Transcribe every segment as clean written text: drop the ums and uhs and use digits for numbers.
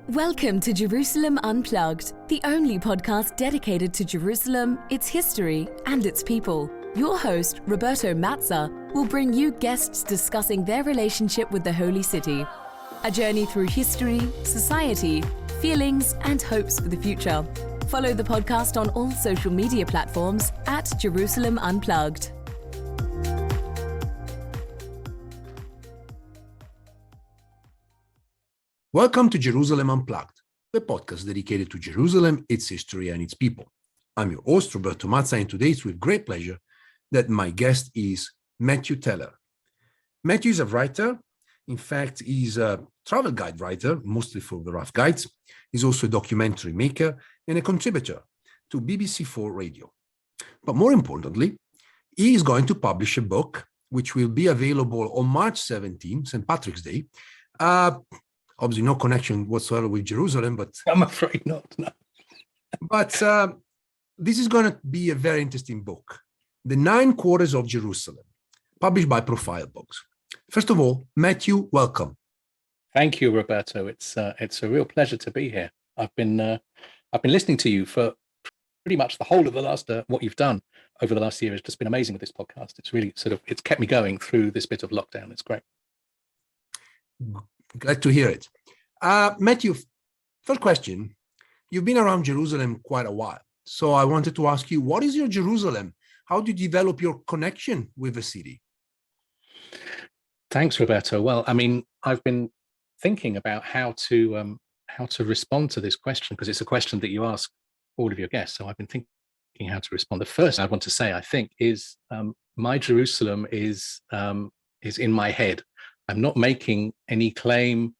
Welcome to Jerusalem Unplugged, the only podcast dedicated to Jerusalem, its history, and its people. Your host, Roberto Mazza, will bring you guests discussing their relationship with the Holy City. A journey through history, society, feelings, and hopes for the future. Follow the podcast on all social media platforms at Jerusalem Unplugged. Welcome to Jerusalem Unplugged, the podcast dedicated to Jerusalem, its history, and its people. I'm your host, Roberto Mazza, and today it's with great pleasure that my guest is Matthew Teller. Matthew is a writer. In fact, he's a travel guide writer, mostly for the rough guides. He's also a documentary maker and a contributor to BBC4 Radio. But more importantly, he is going to publish a book which will be available on March 17, St. Patrick's Day. Obviously, no connection whatsoever with Jerusalem, but I'm afraid not. No. But this is going to be a very interesting book, The 9 Quarters of Jerusalem, published by Profile Books. First of all, Matthew, welcome. Thank you, Roberto. It's a real pleasure to be here. I've been listening to you for pretty much the whole of the last what you've done over the last year has just been amazing with this podcast. It's really it's kept me going through this bit of lockdown. It's great. Glad to hear it. Matthew, first question. You've been around Jerusalem quite a while. So I wanted to ask you, what is your Jerusalem? How did you develop your connection with the city? Thanks, Roberto. Well, I mean, I've been thinking about how to respond to this question, because it's a question that you ask all of your guests. So I've been thinking how to respond. The first I want to say, I think, is my Jerusalem is in my head. I'm not making any claim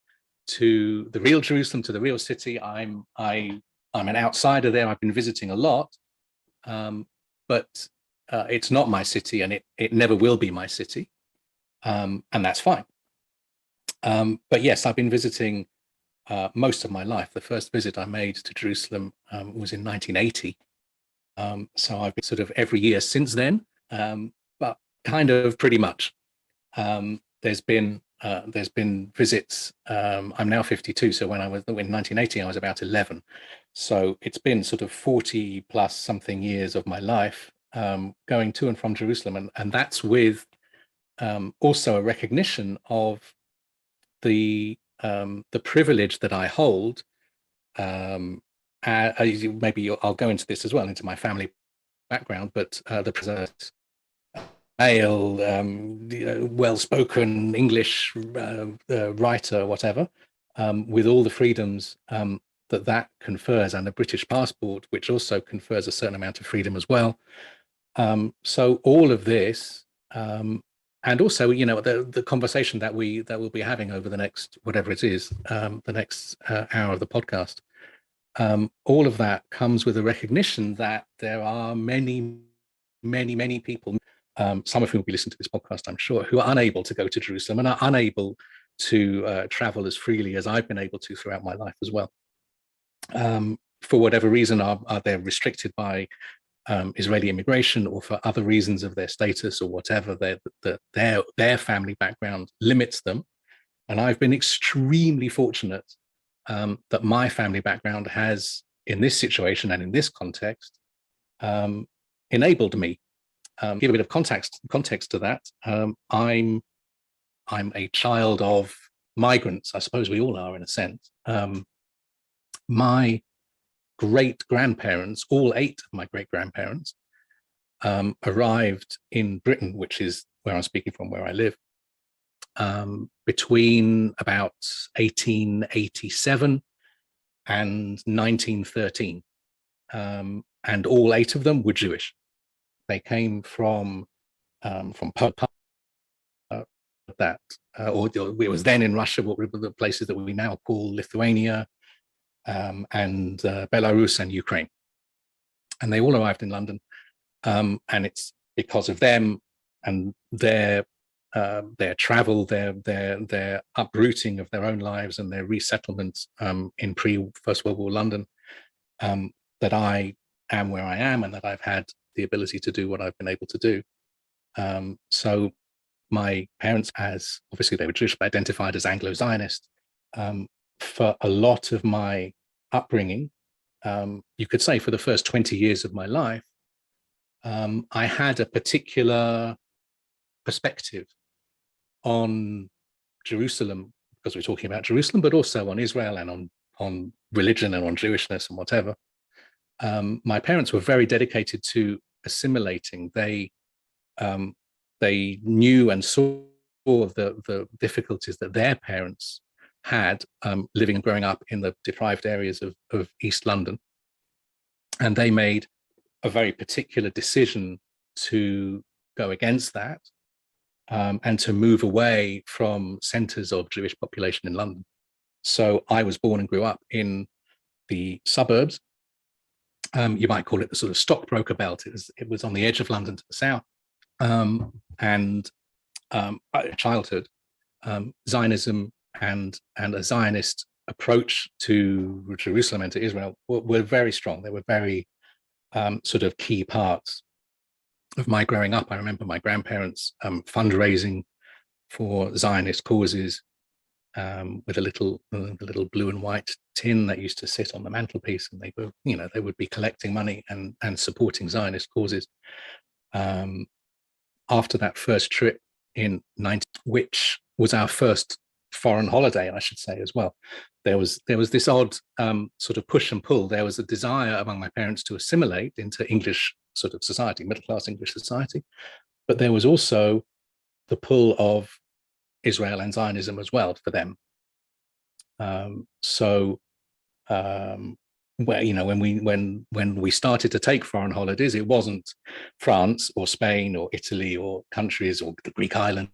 to the real Jerusalem, to the real city. I'm an outsider there. I've been visiting a lot, but it's not my city, and it never will be my city, and that's fine. But yes, I've been visiting most of my life. The first visit I made to Jerusalem was in 1980. So I've been sort of every year since then, but kind of pretty much. There's been visits. I'm now 52, so when 1980, I was about 11. So it's been sort of 40 plus something years of my life going to and from Jerusalem, and that's with also a recognition of the privilege that I hold. Maybe I'll go into this as well, into my family background, but the present male, well-spoken English writer, whatever, with all the freedoms that confers, and a British passport, which also confers a certain amount of freedom as well. So all of this, and also, the conversation that we'll be having over the next, whatever it is, the next hour of the podcast, all of that comes with a recognition that there are many, many, many people, some of whom will be listening to this podcast, I'm sure, who are unable to go to Jerusalem and are unable to travel as freely as I've been able to throughout my life as well. For whatever reason, are they restricted by Israeli immigration, or for other reasons of their status or whatever, their family background limits them. And I've been extremely fortunate that my family background has, in this situation and in this context, enabled me. Give a bit of context to that. I'm a child of migrants. I suppose we all are, in a sense. My great-grandparents, all 8 of my great-grandparents, arrived in Britain, which is where I'm speaking from, where I live, between about 1887 and 1913. And all 8 of them were Jewish. They came from that, or it was then in Russia, what were the places that we now call Lithuania, and Belarus and Ukraine. And they all arrived in London, and it's because of them and their travel, their uprooting of their own lives and their resettlement in pre-First World War London, that I am where I am, and that I've had the ability to do what I've been able to do. So my parents, as obviously they were Jewish, but identified as Anglo-Zionist, for a lot of my upbringing, you could say for the first 20 years of my life, I had a particular perspective on Jerusalem, because we're talking about Jerusalem, but also on Israel and on religion and on Jewishness and whatever. My parents were very dedicated to assimilating. They knew and saw the difficulties that their parents had living and growing up in the deprived areas of East London. And they made a very particular decision to go against that and to move away from centres of Jewish population in London. So I was born and grew up in the suburbs. You might call it the sort of stockbroker belt. It was on the edge of London to the south. Childhood, Zionism and a Zionist approach to Jerusalem and to Israel were very strong. They were very sort of key parts of my growing up. I remember my grandparents fundraising for Zionist causes with a little blue and white tin that used to sit on the mantelpiece, and they would be collecting money and supporting Zionist causes. After that first trip in 19, which was our first foreign holiday, I should say as well, there was this odd sort of push and pull. There was a desire among my parents to assimilate into English sort of society, middle-class English society, but there was also the pull of Israel and Zionism as well for them. When we started to take foreign holidays, it wasn't France or Spain or Italy or countries or the Greek islands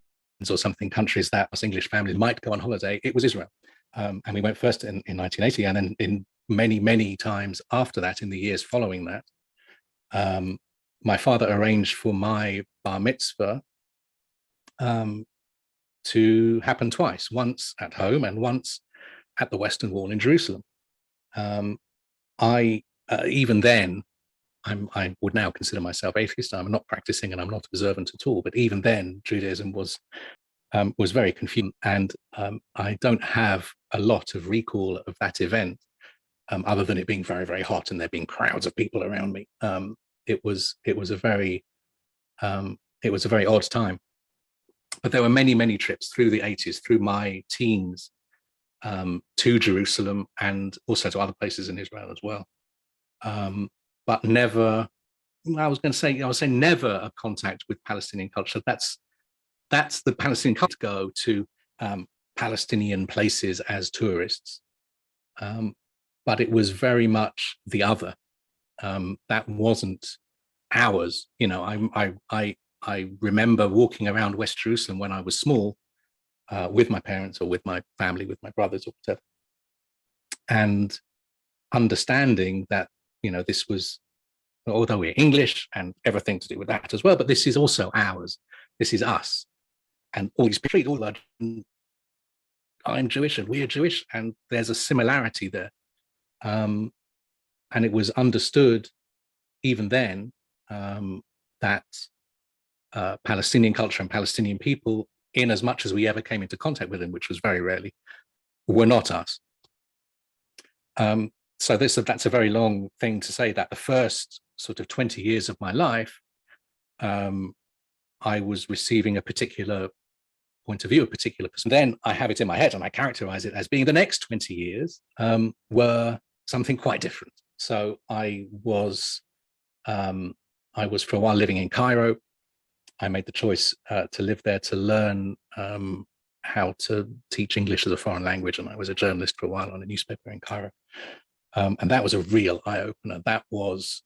or something, countries that us English families might go on holiday. It was Israel. And we went first in 1980, and then in many times after that, in the years following that, my father arranged for my bar mitzvah to happen twice, once at home and once at the Western Wall in Jerusalem. Even then, I would now consider myself atheist. I'm not practicing and I'm not observant at all. But even then, Judaism was very confusing, and I don't have a lot of recall of that event, other than it being very, very hot and there being crowds of people around me. It was a very odd time. But there were many trips through the 80s, through my teens, to Jerusalem and also to other places in Israel as well. But never, I was say never a contact with Palestinian culture. That's the Palestinian culture, go to Palestinian places as tourists. But it was very much the other. That wasn't ours. I remember walking around West Jerusalem when I was small, with my parents or with my family, with my brothers or whatever, and understanding that, this was, although we're English and everything to do with that as well, but this is also ours. This is us. And all these people, I'm Jewish and we're Jewish, and there's a similarity there. And it was understood even then that Palestinian culture and Palestinian people, in as much as we ever came into contact with them, which was very rarely, were not us. So that's a very long thing to say, that the first sort of 20 years of my life, I was receiving a particular point of view, a particular person. Then I have it in my head and I characterize it as being the next 20 years were something quite different. So I was for a while living in Cairo. I made the choice to live there to learn how to teach English as a foreign language, and I was a journalist for a while on a newspaper in Cairo. And that was a real eye-opener. That was,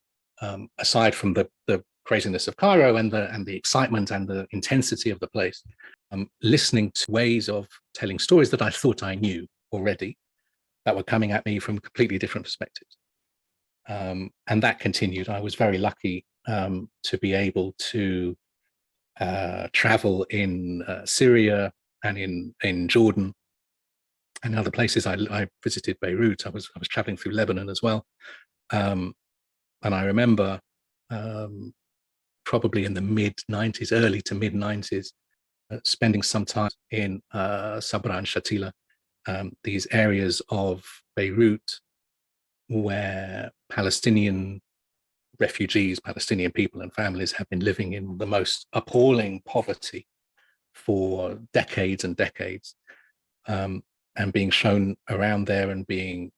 aside from the craziness of Cairo and the excitement and the intensity of the place, listening to ways of telling stories that I thought I knew already, that were coming at me from completely different perspectives. And that continued. I was very lucky to be able to travel in Syria and in Jordan and other places. I visited Beirut. I was traveling through Lebanon as well. And I remember probably in the mid-90s, early to mid-90s, spending some time in Sabra and Shatila, these areas of Beirut where Palestinian refugees, Palestinian people and families have been living in the most appalling poverty for decades and decades, and being shown around there and being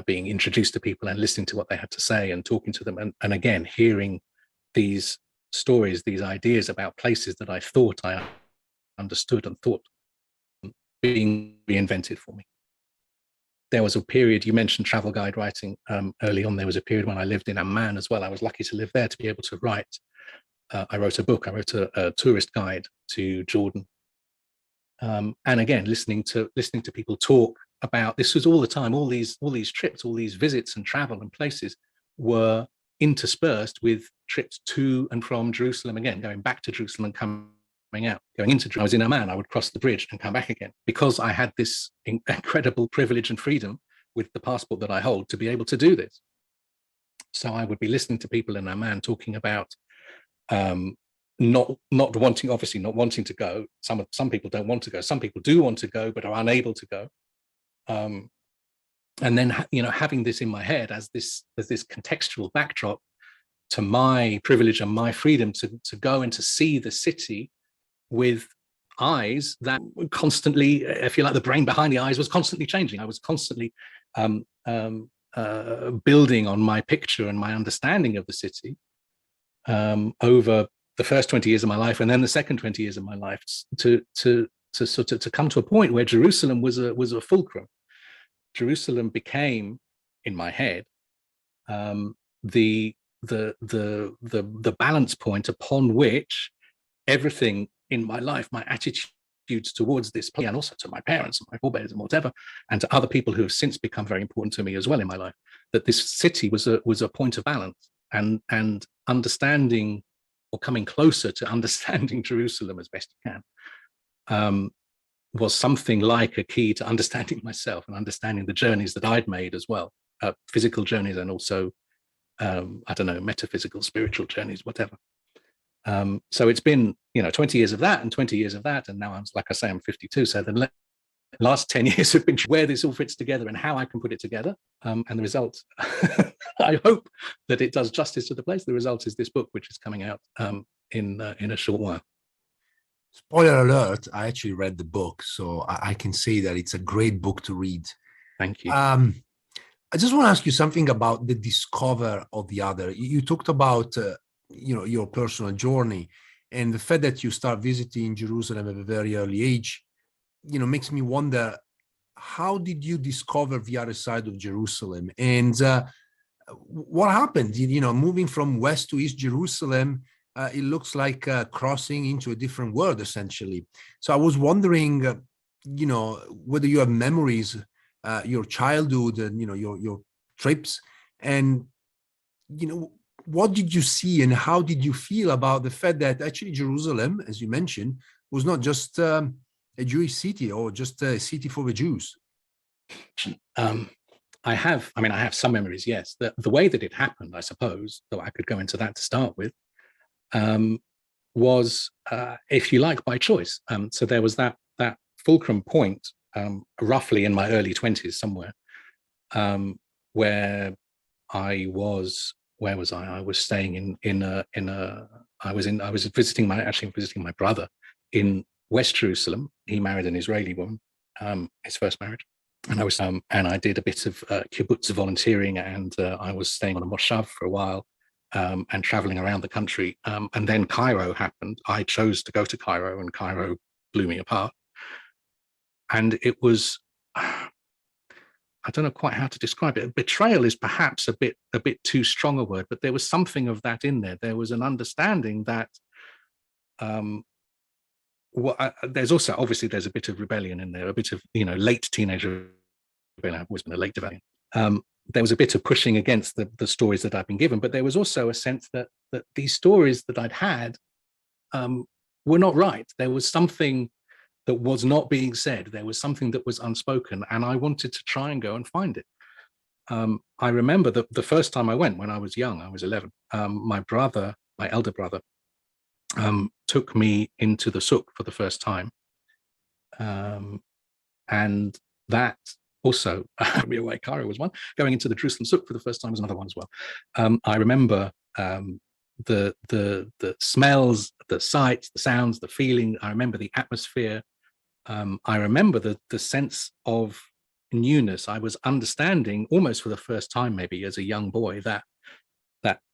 being introduced to people and listening to what they had to say and talking to them, and again hearing these stories, these ideas about places that I thought I understood and thought being reinvented for me. There was a period, you mentioned travel guide writing early on. There was a period when I lived in Amman as well. I was lucky to live there to be able to write. I wrote a book. I wrote a tourist guide to Jordan. And again, listening to people talk about this was all the time. All these trips, all these visits and travel and places were interspersed with trips to and from Jerusalem. Again, going back to Jerusalem and coming out, going into Jerusalem. I was in Amman. I would cross the bridge and come back again because I had this incredible privilege and freedom with the passport that I hold to be able to do this. So I would be listening to people in Amman talking about not wanting to go. Some people don't want to go. Some people do want to go but are unable to go. And then having this in my head as this contextual backdrop to my privilege and my freedom to go and to see the city with eyes that constantly, if you like, the brain behind the eyes was constantly changing. I was constantly building on my picture and my understanding of the city over the first 20 years of my life, and then the second 20 years of my life, to come to a point where Jerusalem was a fulcrum. Jerusalem became, in my head, the balance point upon which everything in my life, my attitudes towards this place, and also to my parents and my forebears and whatever, and to other people who have since become very important to me as well in my life, that this city was a point of balance, and understanding or coming closer to understanding Jerusalem as best you can was something like a key to understanding myself and understanding the journeys that I'd made as well, physical journeys and also, metaphysical, spiritual journeys, whatever. So it's been, 20 years of that and 20 years of that. And now I'm 52. So the last 10 years have been where this all fits together and how I can put it together. And the result, I hope that it does justice to the place. The result is this book, which is coming out in a short while. Spoiler alert, I actually read the book, so I can say that it's a great book to read. Thank you. I just want to ask you something about the discover of the other. You talked about, your personal journey, and the fact that you start visiting Jerusalem at a very early age, makes me wonder, how did you discover the other side of Jerusalem? And what happened? Moving from West to East Jerusalem, it looks like crossing into a different world, essentially. So I was wondering, whether you have memories, your childhood and, your trips, and, what did you see and how did you feel about the fact that actually Jerusalem, as you mentioned, was not just a Jewish city or just a city for the Jews? I have some memories, yes. The way that it happened, I suppose, though I could go into that to start with, was, if you like, by choice. So there was that fulcrum point, roughly in my early 20s somewhere, where I was. Where was I? I was staying I was visiting my brother in West Jerusalem. He married an Israeli woman, his first marriage. And I was, and I did a bit of kibbutz volunteering, and I was staying on a moshav for a while, and traveling around the country. And then Cairo happened. I chose to go to Cairo, and Cairo blew me apart. And it was, I don't know quite how to describe it. Betrayal is perhaps a bit too strong a word, but there was something of that in there. There was an understanding that there's also, obviously, there's a bit of rebellion in there, a bit of, late teenager rebellion. I've always been a late rebellion. There was a bit of pushing against the stories that I've been given, but there was also a sense that these stories that I'd had were not right. There was something that was not being said. There was something that was unspoken, and I wanted to try and go and find it. I remember the first time I went, when I was young, I was 11, my elder brother, took me into the souk for the first time. And that also, Cairo was one. Going into the Jerusalem Souk for the first time was another one as well. I remember the smells, the sights, the sounds, the feeling. I remember the atmosphere. I remember the sense of newness. I was understanding almost for the first time, maybe as a young boy, that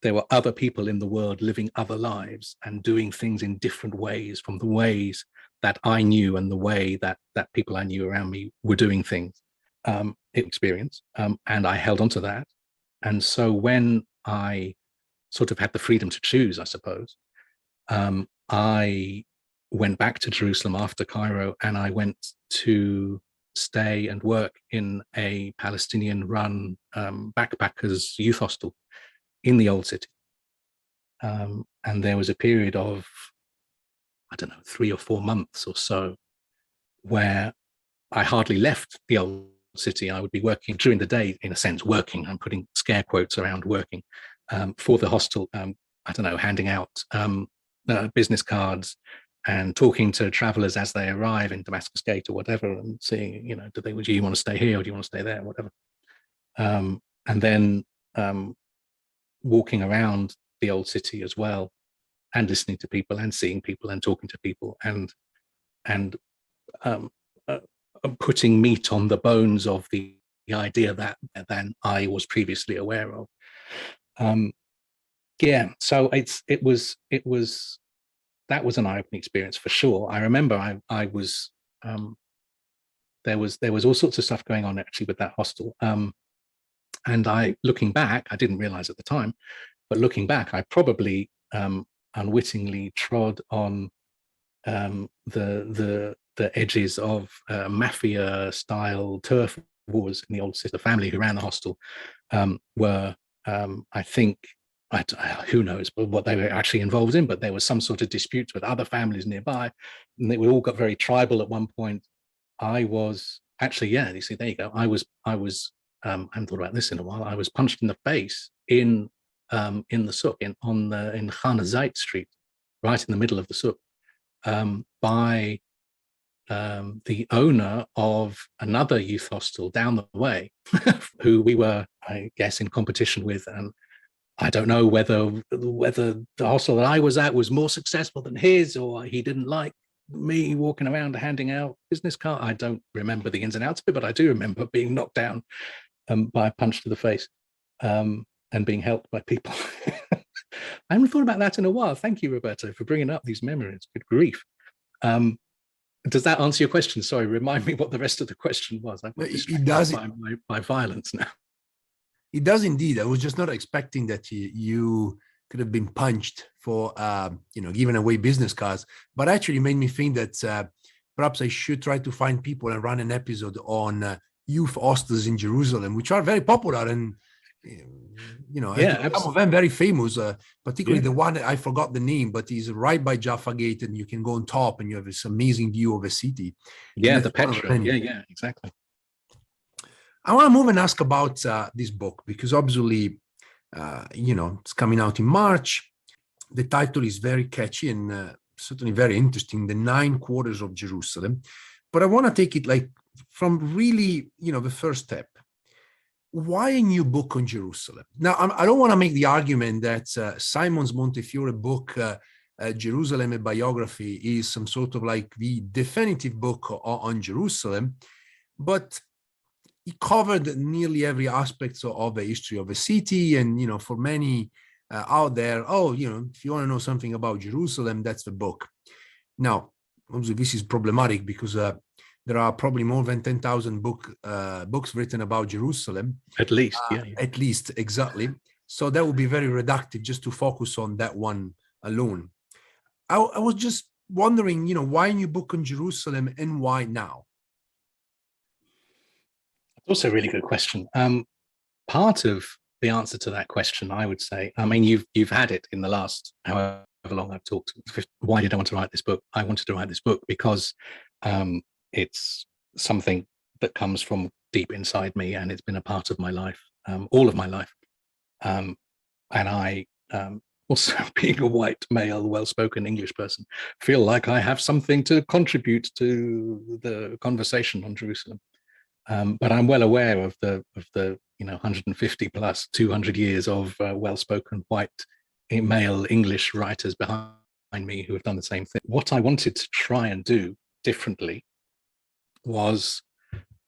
there were other people in the world living other lives and doing things in different ways from the ways that I knew and the way that people I knew around me were doing things. Experience, and I held on to that. And so when I sort of had the freedom to choose, I suppose, I went back to Jerusalem after Cairo, and I went to stay and work in a Palestinian-run backpackers youth hostel in the old city. And there was a period of, I don't know, 3 or 4 months or so where I hardly left the old city. I would be working during the day, in a sense, working. I'm putting scare quotes around working for the hostel. I don't know, handing out business cards and talking to travelers as they arrive in Damascus Gate or whatever, and seeing, do you want to stay here or do you want to stay there, whatever. And then walking around the old city as well, and listening to people and seeing people and talking to people and putting meat on the bones of the idea that than I was previously aware of. So it was that was an eye-opening experience for sure. I remember I was there was all sorts of stuff going on actually with that hostel. And looking back, I didn't realize at the time, but looking back, I probably unwittingly trod on the edges of mafia-style turf wars in the old city. The family who ran the hostel were, I think, who knows what they were actually involved in, but there was some sort of disputes with other families nearby, and we all got very tribal at one point. I was actually, you see, there you go. I haven't thought about this in a while. I was punched in the face in the souk in Khana Zayt Street, right in the middle of the souk, by the owner of another youth hostel down the way, who we were, I guess, in competition with. And I don't know whether the hostel that I was at was more successful than his, or he didn't like me walking around handing out business cards. I don't remember the ins and outs of it, but I do remember being knocked down by a punch to the face, and being helped by people. I haven't thought about that in a while. Thank you, Roberto, for bringing up these memories. Good grief. Does that answer your question? Sorry, remind me what the rest of the question was. I'm distracted by violence now. It does indeed. I was just not expecting that you could have been punched for, giving away business cards. But actually, it made me think that perhaps I should try to find people and run an episode on youth hostels in Jerusalem, which are very popular and, some of them very famous. Particularly the one I forgot the name, but is right by Jaffa Gate, and you can go on top and you have this amazing view of a city. Yeah, the Petra. Yeah, exactly. I want to move and ask about this book, because obviously, it's coming out in March. The title is very catchy and certainly very interesting, The 9 Quarters of Jerusalem. But I want to take it from really, the first step. Why a new book on Jerusalem? Now, I don't want to make the argument that Simon's Montefiore book, Jerusalem, a biography, is some sort of the definitive book on Jerusalem, but it covered nearly every aspect of the history of a city. And, for many out there, if you want to know something about Jerusalem, that's the book. Now, obviously, this is problematic because there are probably more than 10,000 books written about Jerusalem. At least, At least, exactly. So that would be very reductive just to focus on that one alone. I was just wondering, why a new book on Jerusalem and why now? Also a really good question. Part of the answer to that question, I would say, I mean, you've had it in the last however long I've talked. Why did I want to write this book? I wanted to write this book because it's something that comes from deep inside me, and it's been a part of my life, all of my life. And I also being a white, male, well-spoken English person, feel like I have something to contribute to the conversation on Jerusalem. But I'm well aware of the 150 plus 200 years of well-spoken white male English writers behind me who have done the same thing. What I wanted to try and do differently was,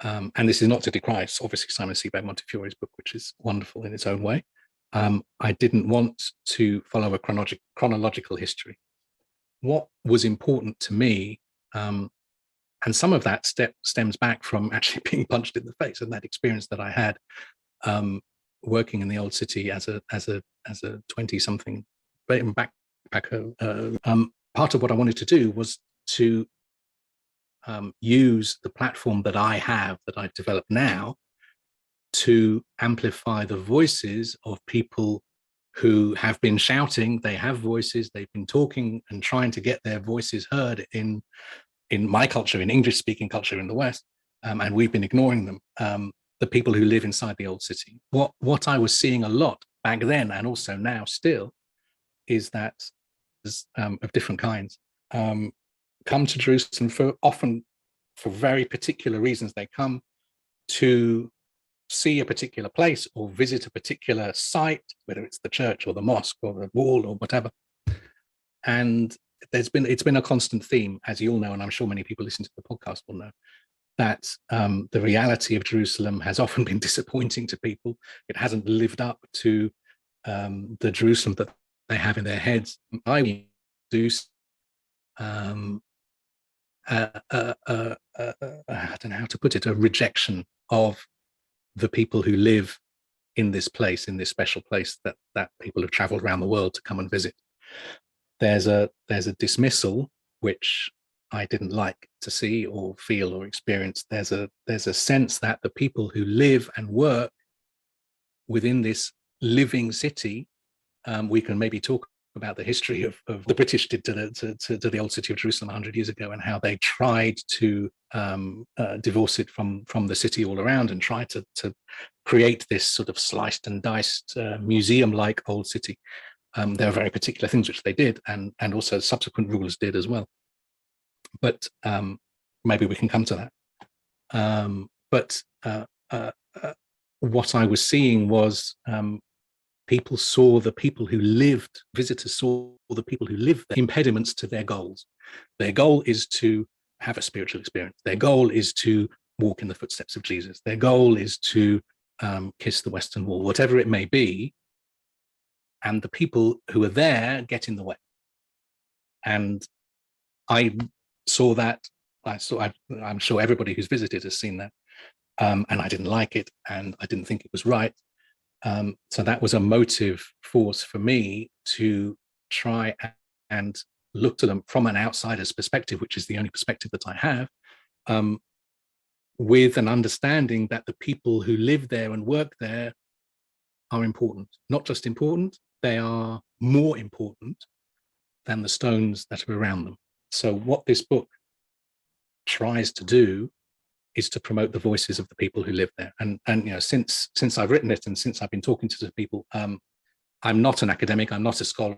and this is not to decry, obviously, Simon Sebag Montefiore's book, which is wonderful in its own way. I didn't want to follow a chronological history. What was important to me, and some of that stems back from actually being punched in the face and that experience that I had working in the old city as a 20-something backpacker. Part of what I wanted to do was to use the platform that I have, that I developed now, to amplify the voices of people who have been shouting. They have voices, they've been talking and trying to get their voices heard in my culture, in English-speaking culture in the West, and we've been ignoring them. The people who live inside the old city. What I was seeing a lot back then, and also now still, is that of different kinds come to Jerusalem often for very particular reasons. They come to see a particular place or visit a particular site, whether it's the church or the mosque or the wall or whatever. And it's been a constant theme, as you all know, and I'm sure many people listening to the podcast will know, that the reality of Jerusalem has often been disappointing to people. It hasn't lived up to the Jerusalem that they have in their heads. I do I don't know how to put it, a rejection of the people who live in this place, in this special place that people have traveled around the world to come and visit. There's a dismissal, which I didn't like to see or feel or experience. There's a sense that the people who live and work within this living city, we can maybe talk about the history of the British did to the old city of Jerusalem 100 years ago, and how they tried to divorce it from the city all around and try to create this sort of sliced and diced museum-like old city. There are very particular things which they did, and also subsequent rulers did as well. But maybe we can come to that. But what I was seeing was people saw the people who lived, visitors saw the people who lived there, impediments to their goals. Their goal is to have a spiritual experience. Their goal is to walk in the footsteps of Jesus. Their goal is to kiss the Western Wall, whatever it may be. And the people who are there get in the way. And I saw that. I'm sure everybody who's visited has seen that. And I didn't like it, and I didn't think it was right. So that was a motive force for me to try and look to them from an outsider's perspective, which is the only perspective that I have, with an understanding that the people who live there and work there are important. Not just important, they are more important than the stones that are around them. So what this book tries to do is to promote the voices of the people who live there. And since I've written it, and since I've been talking to the people, I'm not an academic, I'm not a scholar,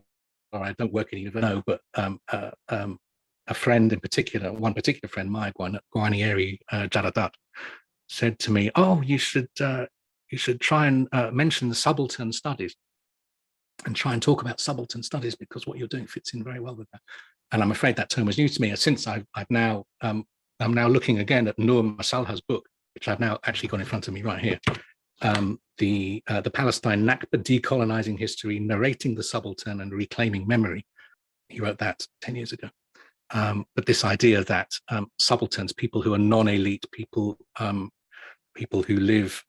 I don't work in university, but a friend in particular, one particular friend, Maya Guarnieri Jaradat, said to me, "Oh, you should try and mention the subaltern studies and try and talk about subaltern studies, because what you're doing fits in very well with that." And I'm afraid that term was new to me. And since I'm now looking again at Noor Masalha's book, which I've now actually got in front of me right here, the Palestine Nakba Decolonizing History, Narrating the Subaltern and Reclaiming Memory. He wrote that 10 years ago. But this idea that subalterns, people who are non-elite, people who live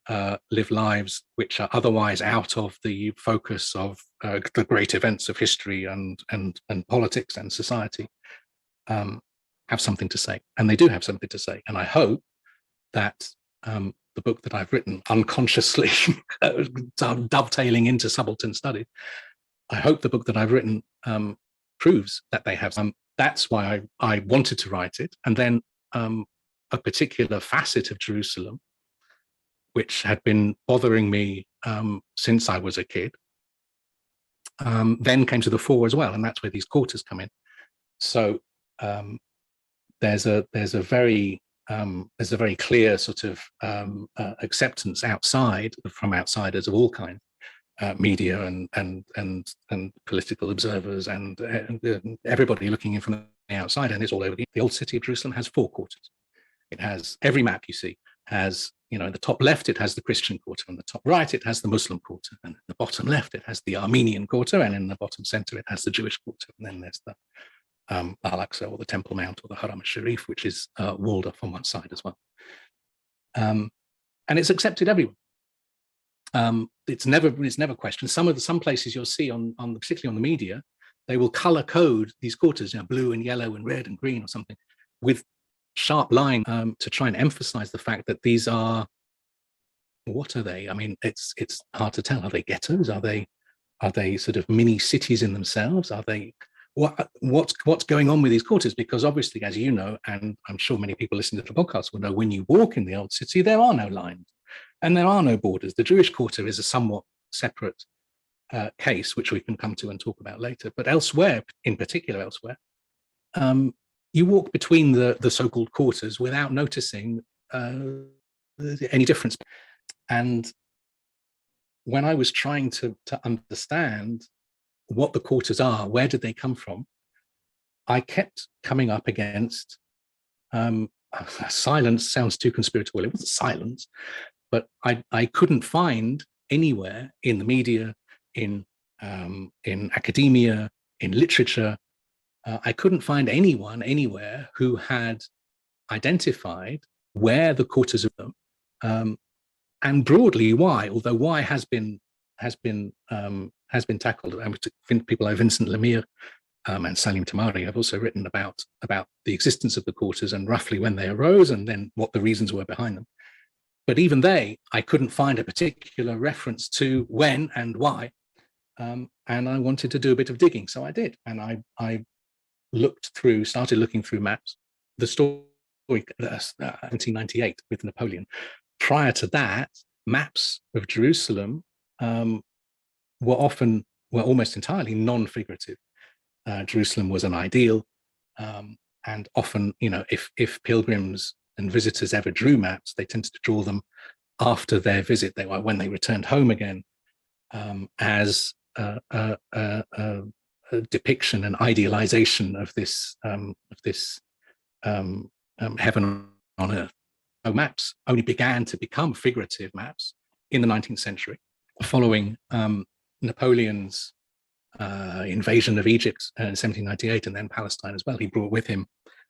lives which are otherwise out of the focus of the great events of history and politics and society, have something to say. And they do have something to say. And I hope that the book that I've written, unconsciously dovetailing into subaltern studies, I hope the book that I've written proves that they have some. That's why I wanted to write it. And then a particular facet of Jerusalem, which had been bothering me since I was a kid, then came to the fore as well, and that's where these quarters come in. So there's a very clear sort of acceptance from outsiders of all kinds, media and political observers and everybody looking in from the outside, and it's all over. The old city of Jerusalem has 4 quarters. It has, every map you see has, in the top left it has the Christian quarter, and the top right it has the Muslim quarter, and in the bottom left it has the Armenian quarter, and in the bottom center it has the Jewish quarter, and then there's the Al-Aqsa, or the Temple Mount, or the Haram al-Sharif, which is walled off on one side as well. And it's accepted everywhere. It's never questioned. Some places you'll see particularly on the media, they will color code these quarters, blue and yellow and red and green or something, with sharp line to try and emphasize the fact that these are, what are they? I mean, it's hard to tell. Are they ghettos? Are they sort of mini cities in themselves? Are they what's going on with these quarters? Because obviously, as you know, and I'm sure many people listening to the podcast will know, when you walk in the old city, there are no lines and there are no borders. The Jewish quarter is a somewhat separate case, which we can come to and talk about later. But elsewhere, in particular elsewhere, you walk between the so-called quarters without noticing any difference. And when I was trying to understand what the quarters are, where did they come from, I kept coming up against silence. Sounds too conspiratorial. Well, it wasn't silence, but I couldn't find anywhere in the media, in academia, in literature, I couldn't find anyone anywhere who had identified where the quarters of them, and broadly why. Although why has been tackled. People like Vincent Lemire and Salim Tamari have also written about the existence of the quarters and roughly when they arose and then what the reasons were behind them. But even I couldn't find a particular reference to when and why. And I wanted to do a bit of digging, so I did. And I started looking through maps. The story, 1798 with Napoleon. Prior to that, maps of Jerusalem were almost entirely non-figurative. Jerusalem was an ideal, and often, if pilgrims and visitors ever drew maps, they tended to draw them after their visit. When they returned home again, as a depiction and idealization of this heaven on earth. So maps only began to become figurative maps in the 19th century, following Napoleon's invasion of Egypt in 1798, and then Palestine as well. He brought with him,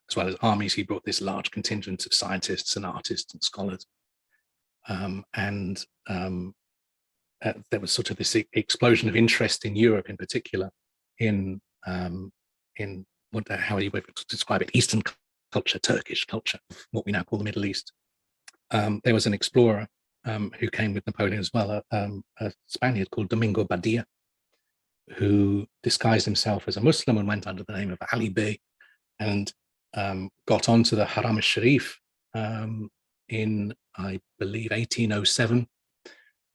as well as armies, he brought this large contingent of scientists and artists and scholars. There was sort of this explosion of interest in Europe, in particular, in how you would describe it, Eastern culture, Turkish culture, what we now call the Middle East. There was an explorer who came with Napoleon as well, a Spaniard called Domingo Badia, who disguised himself as a Muslim and went under the name of Ali Bey, and got onto the Haram al-Sharif in, I believe, 1807.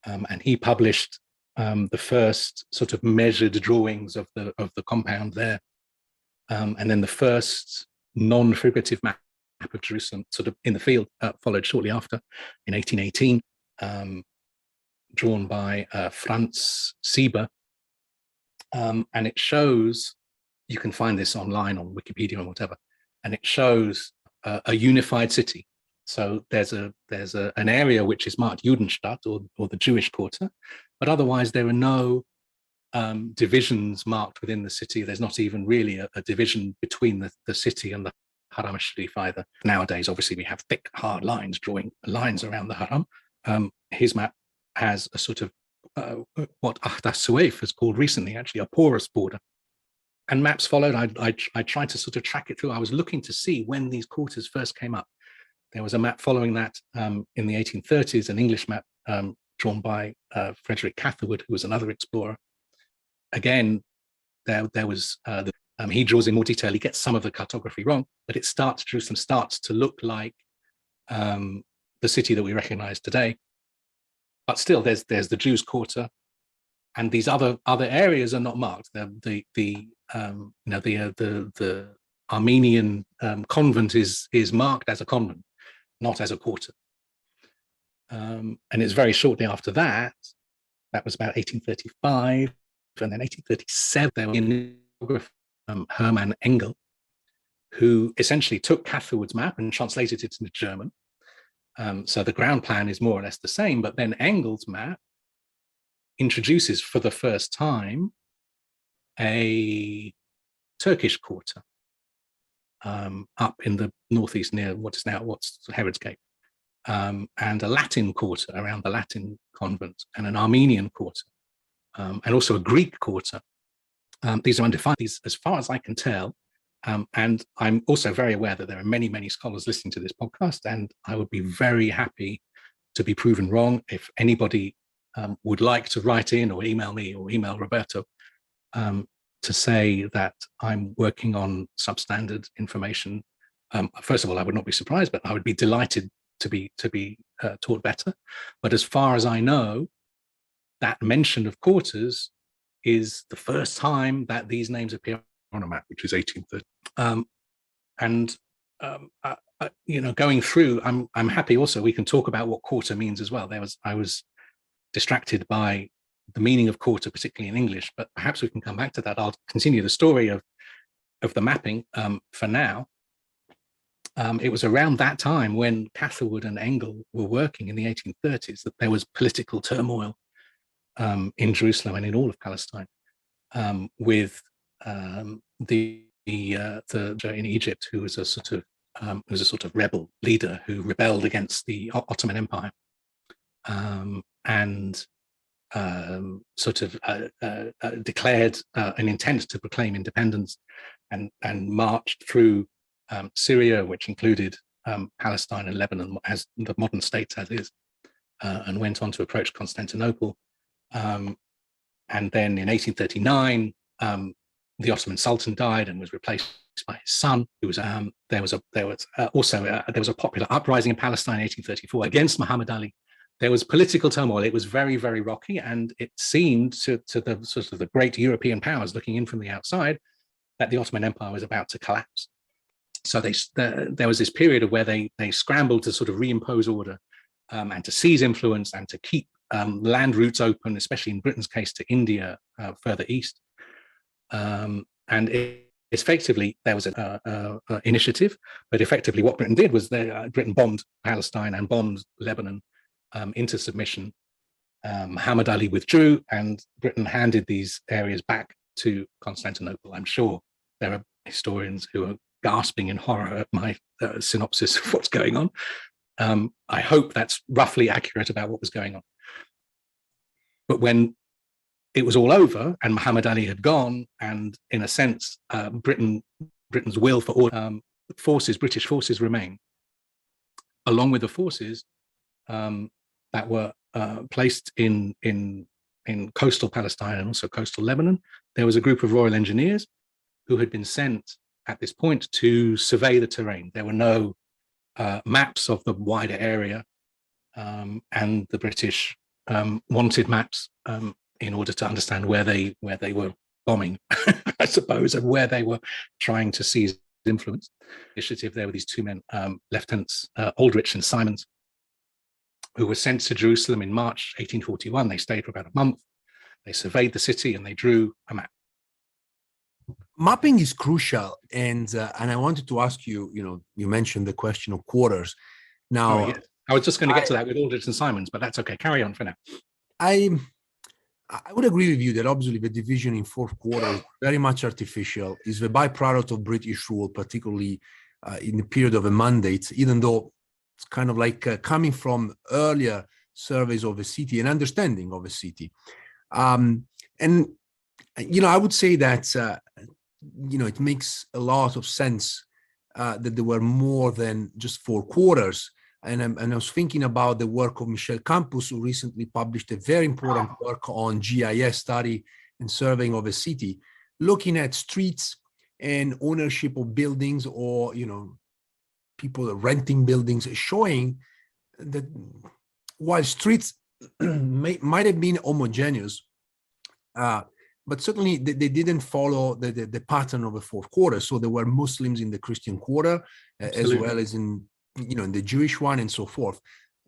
And he published the first sort of measured drawings of the compound there, and then the first non-figurative map of Jerusalem, sort of in the field, followed shortly after in 1818, drawn by Franz Sieber, and it shows. You can find this online on Wikipedia and whatever, and it shows a unified city. So there's an area which is marked Judenstadt, or the Jewish quarter, but otherwise there are no divisions marked within the city. There's not even really a division between the city and the Haram al-Sharif either. Nowadays, obviously, we have thick, hard lines drawing lines around the Haram. His map has a sort of what Ahdas Suwaif has called recently, actually, a porous border. And maps followed. I tried to sort of track it through. I was looking to see when these quarters first came up. There was a map following that in the 1830s, an English map drawn by Frederick Catherwood, who was another explorer. Again, there was, he draws in more detail. He gets some of the cartography wrong, but Jerusalem starts to look like the city that we recognize today. But still, there's the Jews' quarter, and these other areas are not marked. The Armenian convent is marked as a convent, not as a quarter. And it's very shortly after that. That was about 1835, and then 1837 there was an geographer, Hermann Engel, who essentially took Catherwood's map and translated it into German. So the ground plan is more or less the same, but then Engel's map introduces for the first time a Turkish quarter up in the northeast near what's Herod's Gate, and a Latin quarter around the Latin convent, and an Armenian quarter, and also a Greek quarter. These are undefined, as far as I can tell. And I'm also very aware that there are many, many scholars listening to this podcast, and I would be very happy to be proven wrong. If anybody would like to write in or email me or email Roberto to say that I'm working on substandard information, first of all, I would not be surprised, but I would be delighted to be taught better. But as far as I know, that mention of quarters is the first time that these names appear on a map, which is 1830. Going through, I'm happy also, we can talk about what quarter means as well. I was distracted by the meaning of quarter, particularly in English, but perhaps we can come back to that. I'll continue the story of the mapping for now. It was around that time when Catherwood and Engel were working in the 1830s that there was political turmoil in Jerusalem and in all of Palestine, with the in Egypt, who was a sort of rebel leader who rebelled against the Ottoman Empire, and declared an intent to proclaim independence, and marched through Syria, which included Palestine and Lebanon as the modern states as is, and went on to approach Constantinople. And then in 1839, the Ottoman Sultan died and was replaced by his son, who was there was a popular uprising in Palestine in 1834 against Muhammad Ali. There was political turmoil. It was very, very rocky, and it seemed to the sort of the great European powers looking in from the outside that the Ottoman Empire was about to collapse. So there was this period of where they scrambled to sort of reimpose order, and to seize influence, and to keep land routes open, especially in Britain's case to India further east. And effectively there was an initiative, but effectively what Britain did was Britain bombed Palestine and bombed Lebanon into submission. Muhammad Ali withdrew, and Britain handed these areas back to Constantinople. I'm sure there are historians who are gasping in horror at my synopsis of what's going on. I hope that's roughly accurate about what was going on. But when it was all over and Muhammad Ali had gone, and in a sense, Britain's will for order, British forces remain, along with the forces that were placed in coastal Palestine and also coastal Lebanon. There was a group of Royal Engineers who had been sent at this point to survey the terrain. There were no maps of the wider area, and the British wanted maps in order to understand where they were bombing, I suppose, and where they were trying to seize influence. Initiative, there were these two men, Lieutenants Aldrich and Simons, who were sent to Jerusalem in March 1841. They stayed for about a month. They surveyed the city and they drew a map. Mapping is crucial, and I wanted to ask you. You mentioned the question of quarters. Now, yes. I was just going to get to that with Aldrich and Simons, but that's okay. Carry on for now. I would agree with you that obviously the division in 4 quarters is very much artificial. Is the byproduct of British rule, particularly in the period of a mandate, even though it's kind of like coming from earlier surveys of a city and understanding of a city. And, I would say that, it makes a lot of sense that there were more than just 4 quarters. And I was thinking about the work of Michel Campus, who recently published a very important work on GIS study and surveying of a city, looking at streets and ownership of buildings, or, people renting buildings, showing that while streets might have been homogeneous, But certainly they didn't follow the pattern of a fourth quarter. So there were Muslims in the Christian quarter, as well as in the Jewish one, and so forth,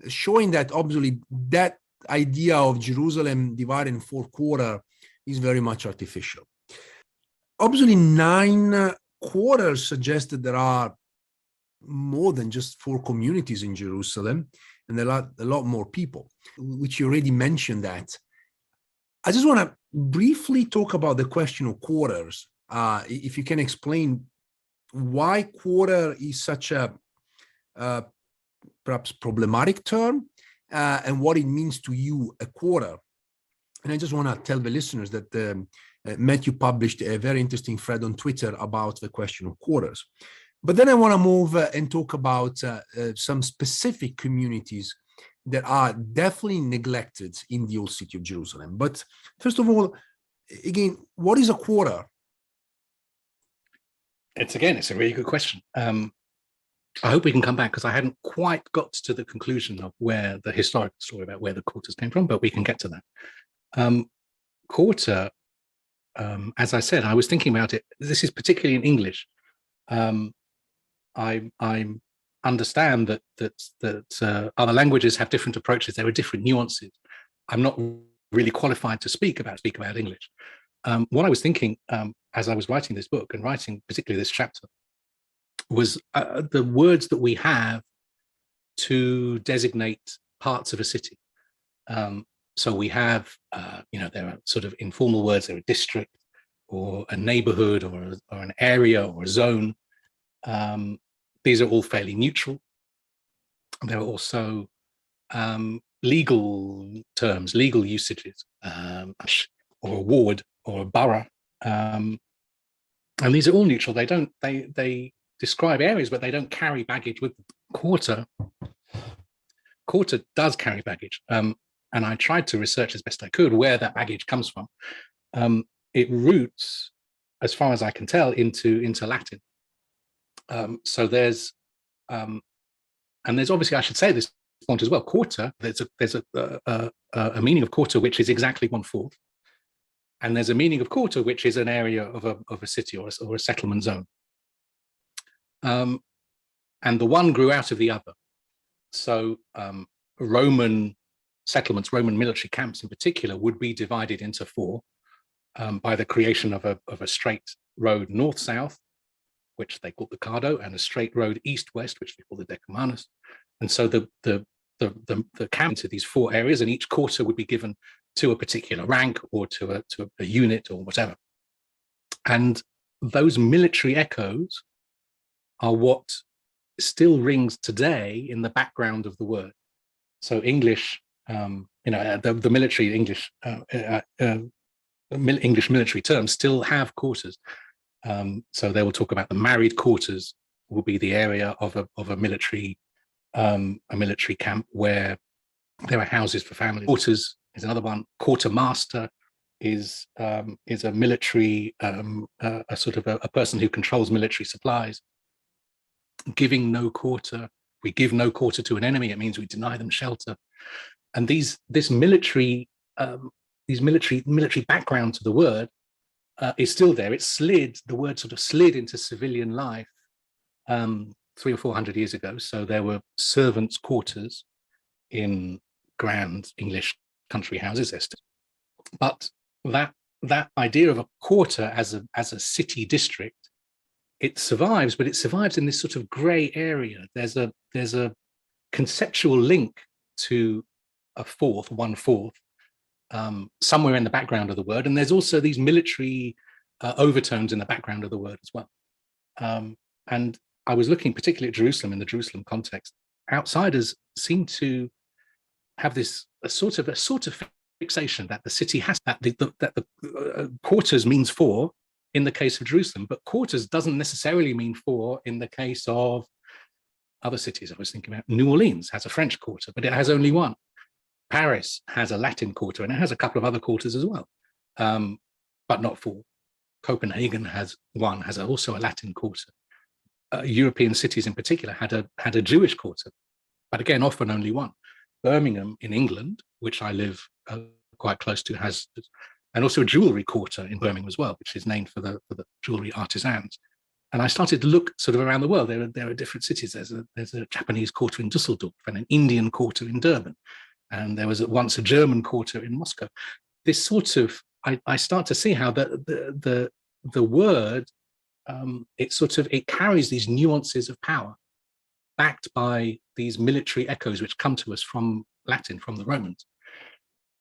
showing that obviously that idea of Jerusalem divided in fourth quarter is very much artificial. Obviously, 9 quarters suggest that there are more than just 4 communities in Jerusalem, and a lot more people, which you already mentioned that. I just want to briefly talk about the question of quarters. If you can explain why quarter is such a perhaps problematic term, and what it means to you, a quarter. And I just want to tell the listeners that Matthew published a very interesting thread on Twitter about the question of quarters. But then I want to move and talk about some specific communities that are definitely neglected in the old city of Jerusalem. But first of all, again, what is a quarter? It's a really good question. I hope we can come back, because I hadn't quite got to the conclusion of where the historical story about where the quarters came from, but we can get to that. Quarter, as I said, I was thinking about it. This is particularly in English. I understand that other languages have different approaches. There are different nuances. I'm not really qualified to speak about English. What I was thinking as I was writing this book and writing particularly this chapter was the words that we have to designate parts of a city. So we have, there are sort of informal words. There are a district, or a neighborhood, or an area, or a zone. These are all fairly neutral. There are also legal terms, legal usages, or a ward, or a borough. And these are all neutral. They describe areas, but they don't carry baggage with them. Quarter does carry baggage. And I tried to research as best I could where that baggage comes from. It roots, as far as I can tell, into Latin. So there's obviously, I should say this point as well, quarter, there's a meaning of quarter which is exactly 1/4. And there's a meaning of quarter which is an area of a city or a settlement zone. And the one grew out of the other. So Roman settlements, Roman military camps in particular, would be divided into 4 by the creation of a straight road north-south, which they called the Cardo, and a straight road east-west, which they call the Decumanus. And so the camp into these 4 areas, and each quarter would be given to a particular rank or to a unit or whatever. And those military echoes are what still rings today in the background of the word. So English, the military English military terms still have quarters. So they will talk about the married quarters will be the area of a military camp where there are houses for families. Quarters is another one. Quartermaster is a military, a sort of a person who controls military supplies. Giving no quarter, we give no quarter to an enemy, it means we deny them shelter. And this military background to the word is still there. The word sort of slid into civilian life 300 or 400 years ago. So there were servants' quarters in grand English country houses. But that idea of a quarter as a city district, it survives, but it survives in this sort of grey area. There's a conceptual link to a 1/4, somewhere in the background of the word, and there's also these military overtones in the background of the word as well. And I was looking particularly at Jerusalem in the Jerusalem context. Outsiders seem to have a sort of fixation that the city has that the quarters means 4 in the case of Jerusalem, but quarters doesn't necessarily mean 4 in the case of other cities. I was thinking about New Orleans has a French quarter, but it has only 1. Paris has a Latin quarter, and it has a couple of other quarters as well, but not 4. Copenhagen has also a Latin quarter. European cities in particular had a Jewish quarter, but again, often only 1. Birmingham in England, which I live quite close to, has and also a jewelry quarter in Birmingham as well, which is named for the jewelry artisans. And I started to look sort of around the world. There are different cities. There's a Japanese quarter in Dusseldorf and an Indian quarter in Durban. And there was once a German quarter in Moscow. This sort of, I start to see how the word, it carries these nuances of power, backed by these military echoes which come to us from Latin, from the Romans.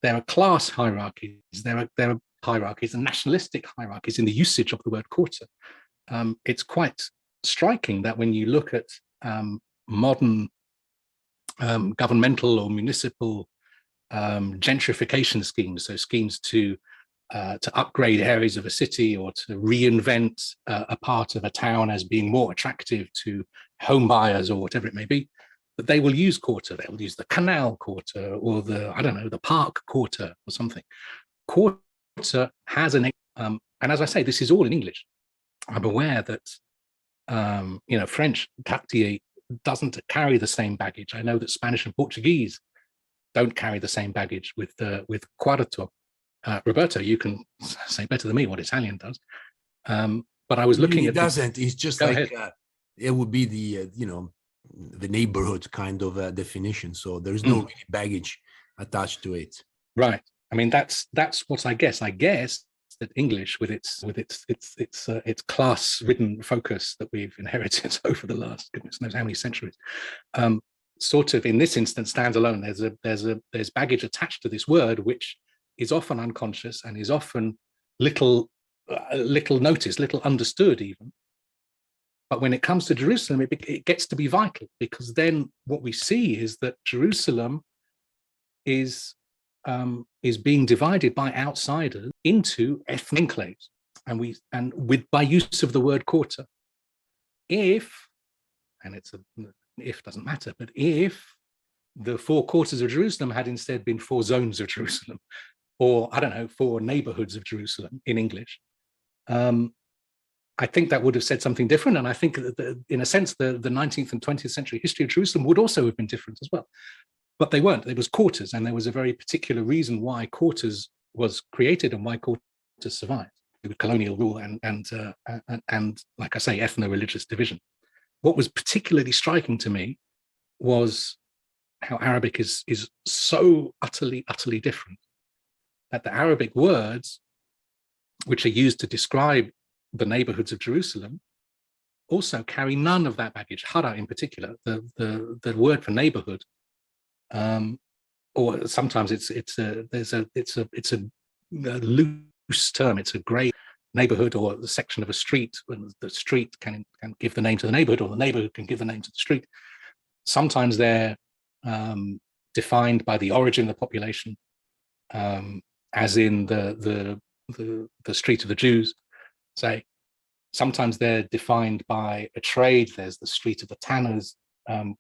There are class hierarchies, there are hierarchies and nationalistic hierarchies in the usage of the word quarter. It's quite striking that when you look at modern governmental or municipal gentrification schemes, so schemes to upgrade areas of a city or to reinvent a part of a town as being more attractive to home buyers or whatever it may be, that they will use quarter. They will use the canal quarter or the park quarter or something. Quarter has and as I say, this is all in English. I'm aware that French quartier doesn't carry the same baggage. I know that Spanish and Portuguese don't carry the same baggage with quarto. Roberto, you can say better than me what Italian does. But I was looking at. It doesn't. It's just like it would be the neighborhood kind of definition. So there is no really baggage attached to it. Right. I mean, that's what I guess. I guess that English, with its class-ridden focus that we've inherited over the last goodness knows how many centuries, sort of in this instance stands alone. There's baggage attached to this word, which is often unconscious and is often little noticed, little understood even. But when it comes to Jerusalem, it gets to be vital, because then what we see is that Jerusalem is being divided by outsiders into ethnic enclaves, and by use of the word quarter. If doesn't matter, but if the 4 quarters of Jerusalem had instead been 4 zones of Jerusalem, or 4 neighborhoods of Jerusalem in English, I think that would have said something different. And I think that in a sense, the 19th and 20th century history of Jerusalem would also have been different as well. But they weren't. It was quarters, and there was a very particular reason why quarters was created and why quarters survived, with colonial rule and like I say, ethno-religious division. What was particularly striking to me was how Arabic is so utterly different, that the Arabic words which are used to describe the neighborhoods of Jerusalem also carry none of that baggage. Hara in particular, the word for neighborhood, or sometimes it's a loose term. It's a grey neighborhood, or the section of a street, when the street can give the name to the neighborhood, or the neighborhood can give the name to the street. Sometimes they're defined by the origin of the population, as in the street of the Jews, say. Sometimes they're defined by a trade. There's the street of the tanners,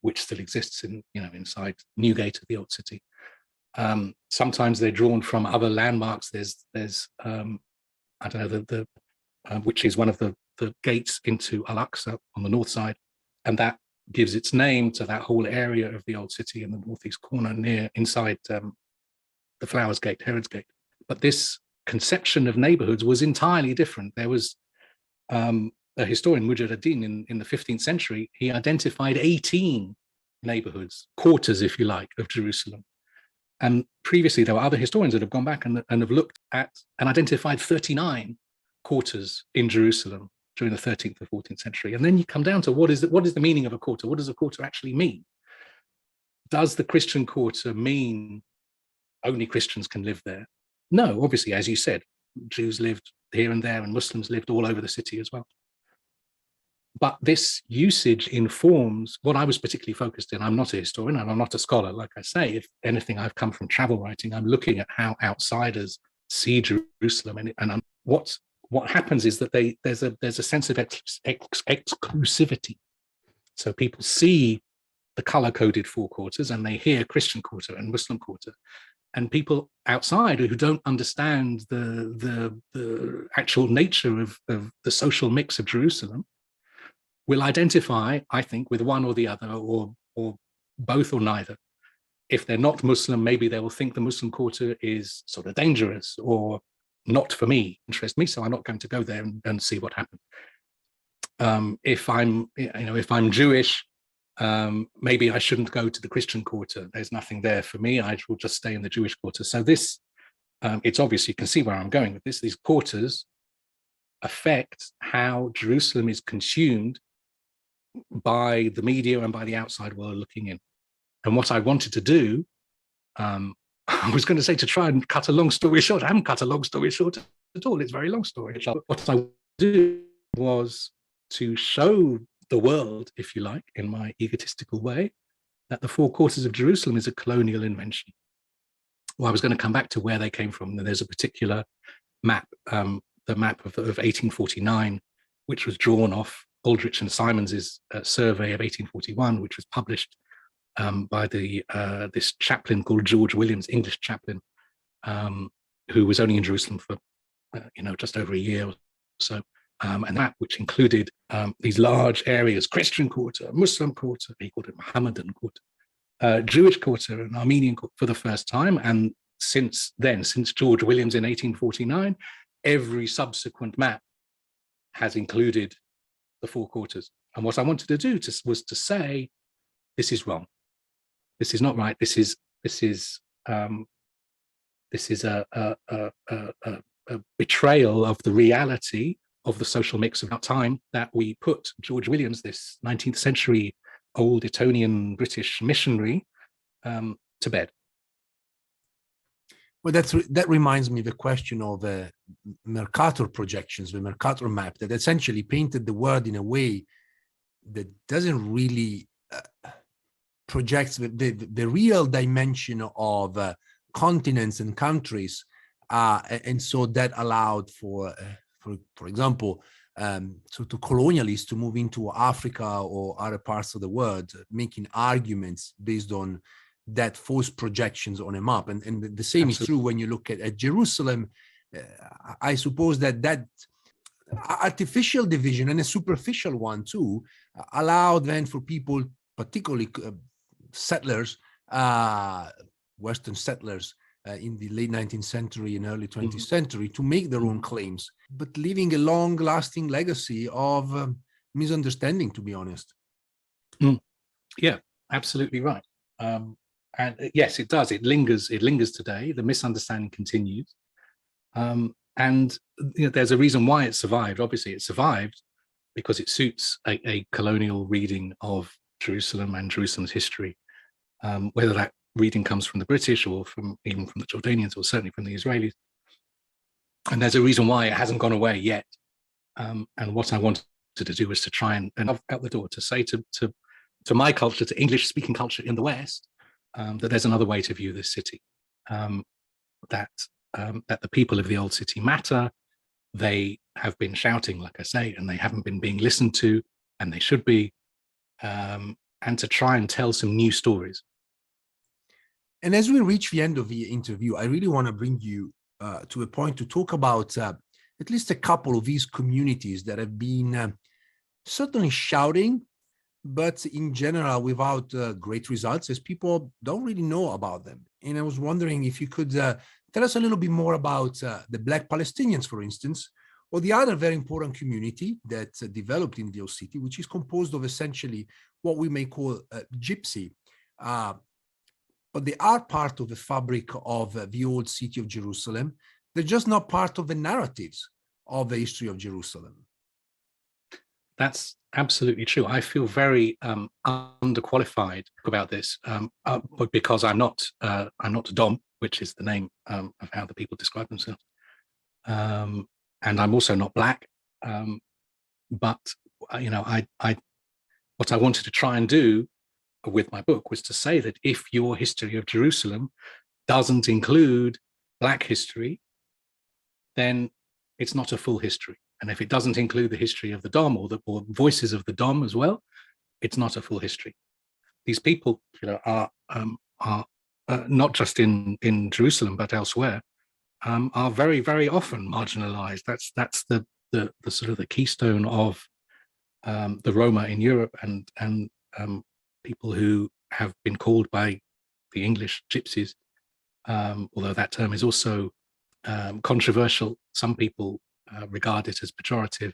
which still exists inside Newgate of the old city. Sometimes they're drawn from other landmarks. There's which is one of the gates into Al-Aqsa on the north side, and that gives its name to that whole area of the old city in the northeast corner, inside the Flowers Gate, Herod's Gate. But this conception of neighborhoods was entirely different. There was a historian, Mujahid ad-Din, in the 15th century. He identified 18 neighborhoods, quarters, if you like, of Jerusalem. And previously, there were other historians that have gone back and have looked at and identified 39 quarters in Jerusalem during the 13th or 14th century. And then you come down to what is the meaning of a quarter? What does a quarter actually mean? Does the Christian quarter mean only Christians can live there? No, obviously, as you said, Jews lived here and there, and Muslims lived all over the city as well. But this usage informs what I was particularly focused in. I'm not a historian and I'm not a scholar. Like I say, if anything, I've come from travel writing. I'm looking at how outsiders see Jerusalem, and what happens is that there's a sense of exclusivity. So people see the color-coded 4 quarters, and they hear Christian quarter and Muslim quarter. And people outside who don't understand the actual nature of the social mix of Jerusalem will identify, I think, with one or the other, or both or neither. If they're not Muslim, maybe they will think the Muslim quarter is sort of dangerous, or not for me, interest me, so I'm not going to go there and see what happened. If I'm Jewish, maybe I shouldn't go to the Christian quarter. There's nothing there for me. I will just stay in the Jewish quarter. So this, it's obvious, you can see where I'm going with this. These quarters affect how Jerusalem is consumed by the media and by the outside world looking in. And what I wanted to do, I was going to say, to try and cut a long story short. I haven't cut a long story short at all. It's a very long story. What I did was to show the world, if you like, in my egotistical way, that the four quarters of Jerusalem is a colonial invention. Well, I was going to come back to where they came from. There's a particular map, the map of 1849, which was drawn off Aldrich and Simons's survey of 1841, which was published by this chaplain called George Williams, English chaplain, who was only in Jerusalem for just over a year or so. And that, which included these large areas: Christian quarter, Muslim quarter, he called it Mohammedan quarter, Jewish quarter, and Armenian quarter for the first time. And since then, since George Williams in 1849, every subsequent map has included the four quarters. And what I wanted to do was to say, this is wrong. This is not right. This is a betrayal of the reality of the social mix of our time, that we put George Williams, this 19th century old Etonian British missionary, to bed. Well, that reminds me of the question of Mercator projections, the Mercator map, that essentially painted the world in a way that doesn't really project the real dimension of continents and countries, and so that allowed for example, to colonialists to move into Africa or other parts of the world, making arguments based on that false projections on a map. And the same is true when you look at Jerusalem. I suppose that artificial division, and a superficial one too, allowed then for people, particularly settlers, Western settlers, in the late 19th century and early 20th century, to make their own claims, but leaving a long-lasting legacy of misunderstanding, to be honest. Yeah, absolutely right. And yes, it does. It lingers today. The misunderstanding continues. And there's a reason why it survived. Obviously, it survived because it suits a colonial reading of Jerusalem and Jerusalem's history, whether that reading comes from the British or even from the Jordanians, or certainly from the Israelis. And there's a reason why it hasn't gone away yet. And what I wanted to do was to try and out the door to say to my culture, to English-speaking culture in the West, that there's another way to view this city, that the people of the old city matter. They have been shouting, like I say, and they haven't been being listened to, and they should be, and to try and tell some new stories. And as we reach the end of the interview, I really want to bring you to a point to talk about at least a couple of these communities that have been certainly shouting, but in general without great results, as people don't really know about them. And I was wondering if you could tell us a little bit more about the Black Palestinians, for instance, or the other very important community that developed in the old city, which is composed of essentially what we may call gypsy. But they are part of the fabric of the old city of Jerusalem. They're just not part of the narratives of the history of Jerusalem. That's absolutely true. I feel very underqualified about this, because I'm not Dom, which is the name of how the people describe themselves, and I'm also not Black. But what I wanted to try and do with my book was to say that if your history of Jerusalem doesn't include Black history, then it's not a full history. And if it doesn't include the history of the Dom or voices of the Dom as well, it's not a full history. These people, are not just in Jerusalem but elsewhere, are very, very often marginalized. That's the sort of the keystone of the Roma in Europe, and people who have been called by the English gypsies, although that term is also controversial. Some people regard it as pejorative.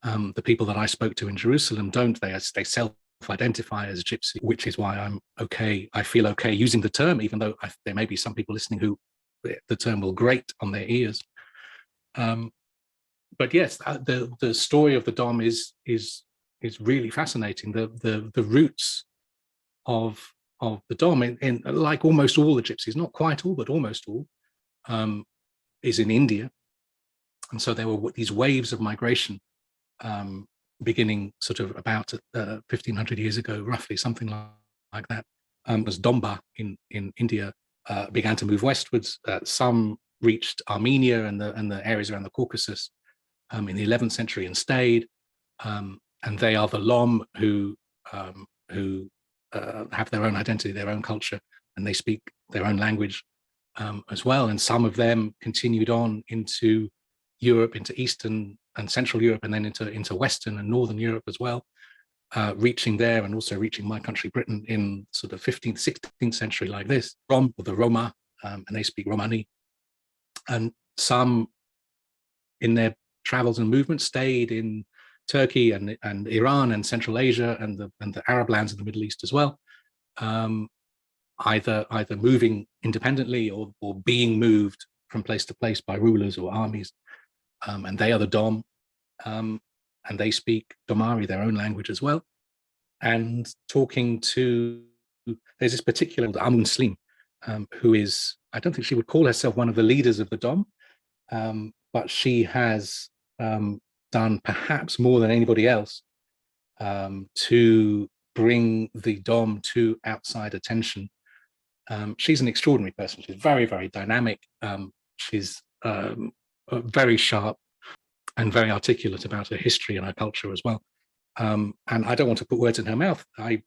The people that I spoke to in Jerusalem don't. They self-identify as Gypsy, which is why I'm okay. I feel okay using the term, even though there may be some people listening who the term will grate on their ears. But yes, the story of the Dom is really fascinating. The roots of the Dom, in like almost all the Gypsies, not quite all, but almost all, is in India. And so there were these waves of migration beginning sort of about 1,500 years ago, roughly, something like that, as Domba in India began to move westwards. Some reached Armenia and the areas around the Caucasus in the 11th century and stayed. And they are the Lom who have their own identity, their own culture, and they speak their own language as well. And some of them continued on into Europe, into Eastern and Central Europe, and then into Western and Northern Europe as well, reaching there and also reaching my country, Britain, in sort of 15th, 16th century like this, Rom, or the Roma, and they speak Romani. And some in their travels and movements stayed in Turkey and Iran and Central Asia and the Arab lands of the Middle East as well, either moving independently or being moved from place to place by rulers or armies. And they are the Dom, and they speak Domari, their own language as well. And talking to, there's this particular Amun Slim, who is, I don't think she would call herself one of the leaders of the Dom, but she has done perhaps more than anybody else to bring the Dom to outside attention. She's an extraordinary person. She's very, very dynamic. She's very sharp and very articulate about her history and her culture as well. And I don't want to put words in her mouth. I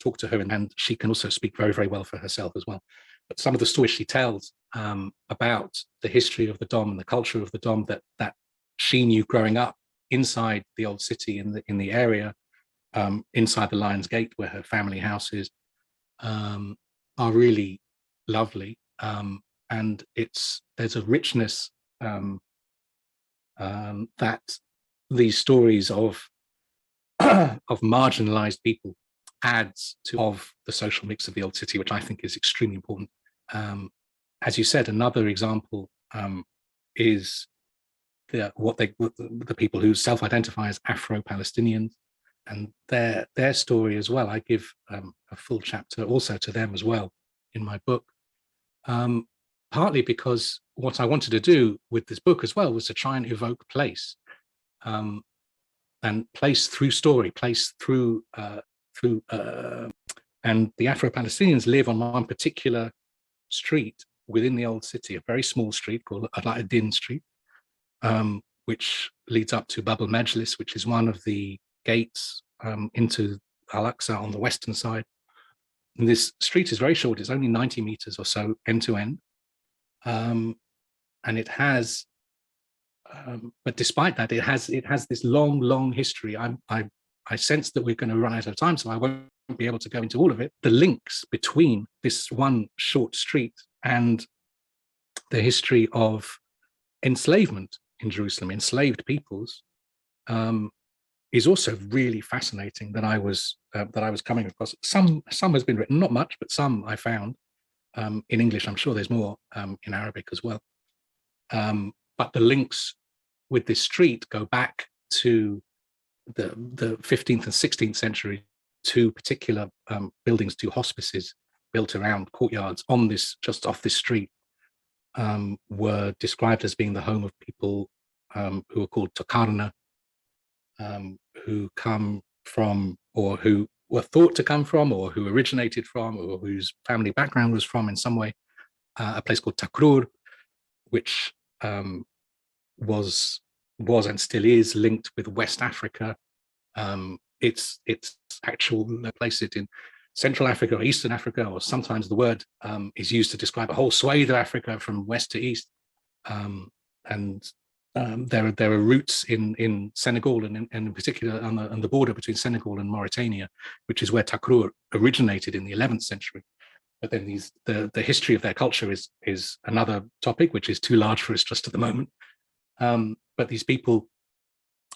talk to her and she can also speak very, very well for herself as well. But some of the stories she tells about the history of the Dom and the culture of the Dom that she knew growing up inside the old city in the area, inside the Lion's Gate where her family house is, are really lovely. And there's a richness that these stories of marginalized people adds to the social mix of the old city, which I think is extremely important. As you said, another example is the people who self-identify as Afro-Palestinians, and their story as well. I give a full chapter also to them as well in my book. Partly because what I wanted to do with this book as well was to try and evoke place, and place through story, place through, and the Afro-Palestinians live on one particular street within the old city, a very small street called Al-Adin Street, which leads up to Bab al-Majlis, which is one of the gates into Al-Aqsa on the western side. And this street is very short. It's only 90 meters or so end to end. And it has, but despite that, it has this long history. I sense that we're going to run out of time, so I won't be able to go into all of it. The links between this one short street and the history of enslavement in Jerusalem, enslaved peoples, is also really fascinating. That I was coming across. Some has been written, not much, but some I found. In English, I'm sure there's more in Arabic as well. But the links with this street go back to the 15th and 16th century, to particular buildings, to hospices built around courtyards on this, just off this street, were described as being the home of people who are called Tokarna, who come from, or who were thought to come from, or who originated from, or whose family background was from in some way, a place called Takrur, which was and still is linked with West Africa. Its actual place it in Central Africa or Eastern Africa, or sometimes the word is used to describe a whole swathe of Africa from west to east. There are roots in Senegal, and in particular on the border between Senegal and Mauritania, which is where Takrur originated in the 11th century. but then the history of their culture is another topic, which is too large for us just at the moment. But these people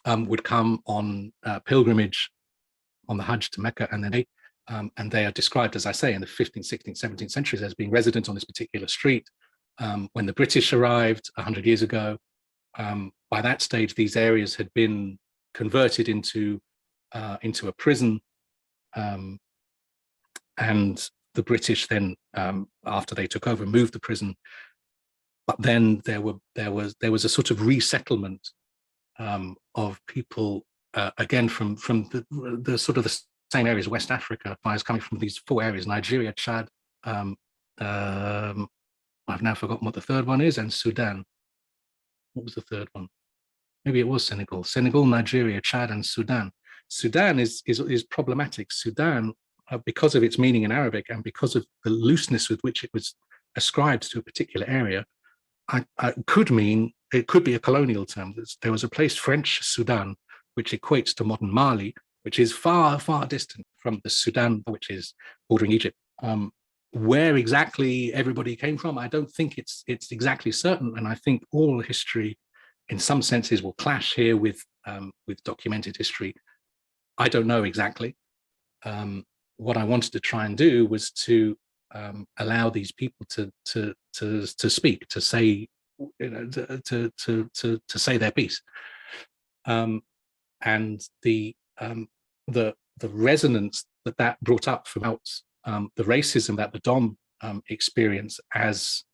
would come on pilgrimage on the Hajj to Mecca, and they are described, as I say, in the 15th, 16th, 17th centuries as being resident on this particular street. When the British arrived 100 years ago, by that stage, these areas had been converted into a prison, and the British then, after they took over, moved the prison. But then there was a sort of resettlement of people again from the sort of the same areas, West Africa, coming from these four areas: Nigeria, Chad. I've now forgotten what the third one is, and Sudan. What was the third one? Maybe it was Senegal. Senegal, Nigeria, Chad, and Sudan. Sudan is problematic. Sudan, because of its meaning in Arabic and because of the looseness with which it was ascribed to a particular area, it could be a colonial term. There was a place, French Sudan, which equates to modern Mali, which is far, far distant from the Sudan, which is bordering Egypt. Where exactly everybody came from, I don't think it's exactly certain, and I think all history, in some senses, will clash here with documented history. I don't know exactly. What I wanted to try and do was to allow these people to speak, to say, to say their piece, and the resonance that brought up from the racism that the Dom experience as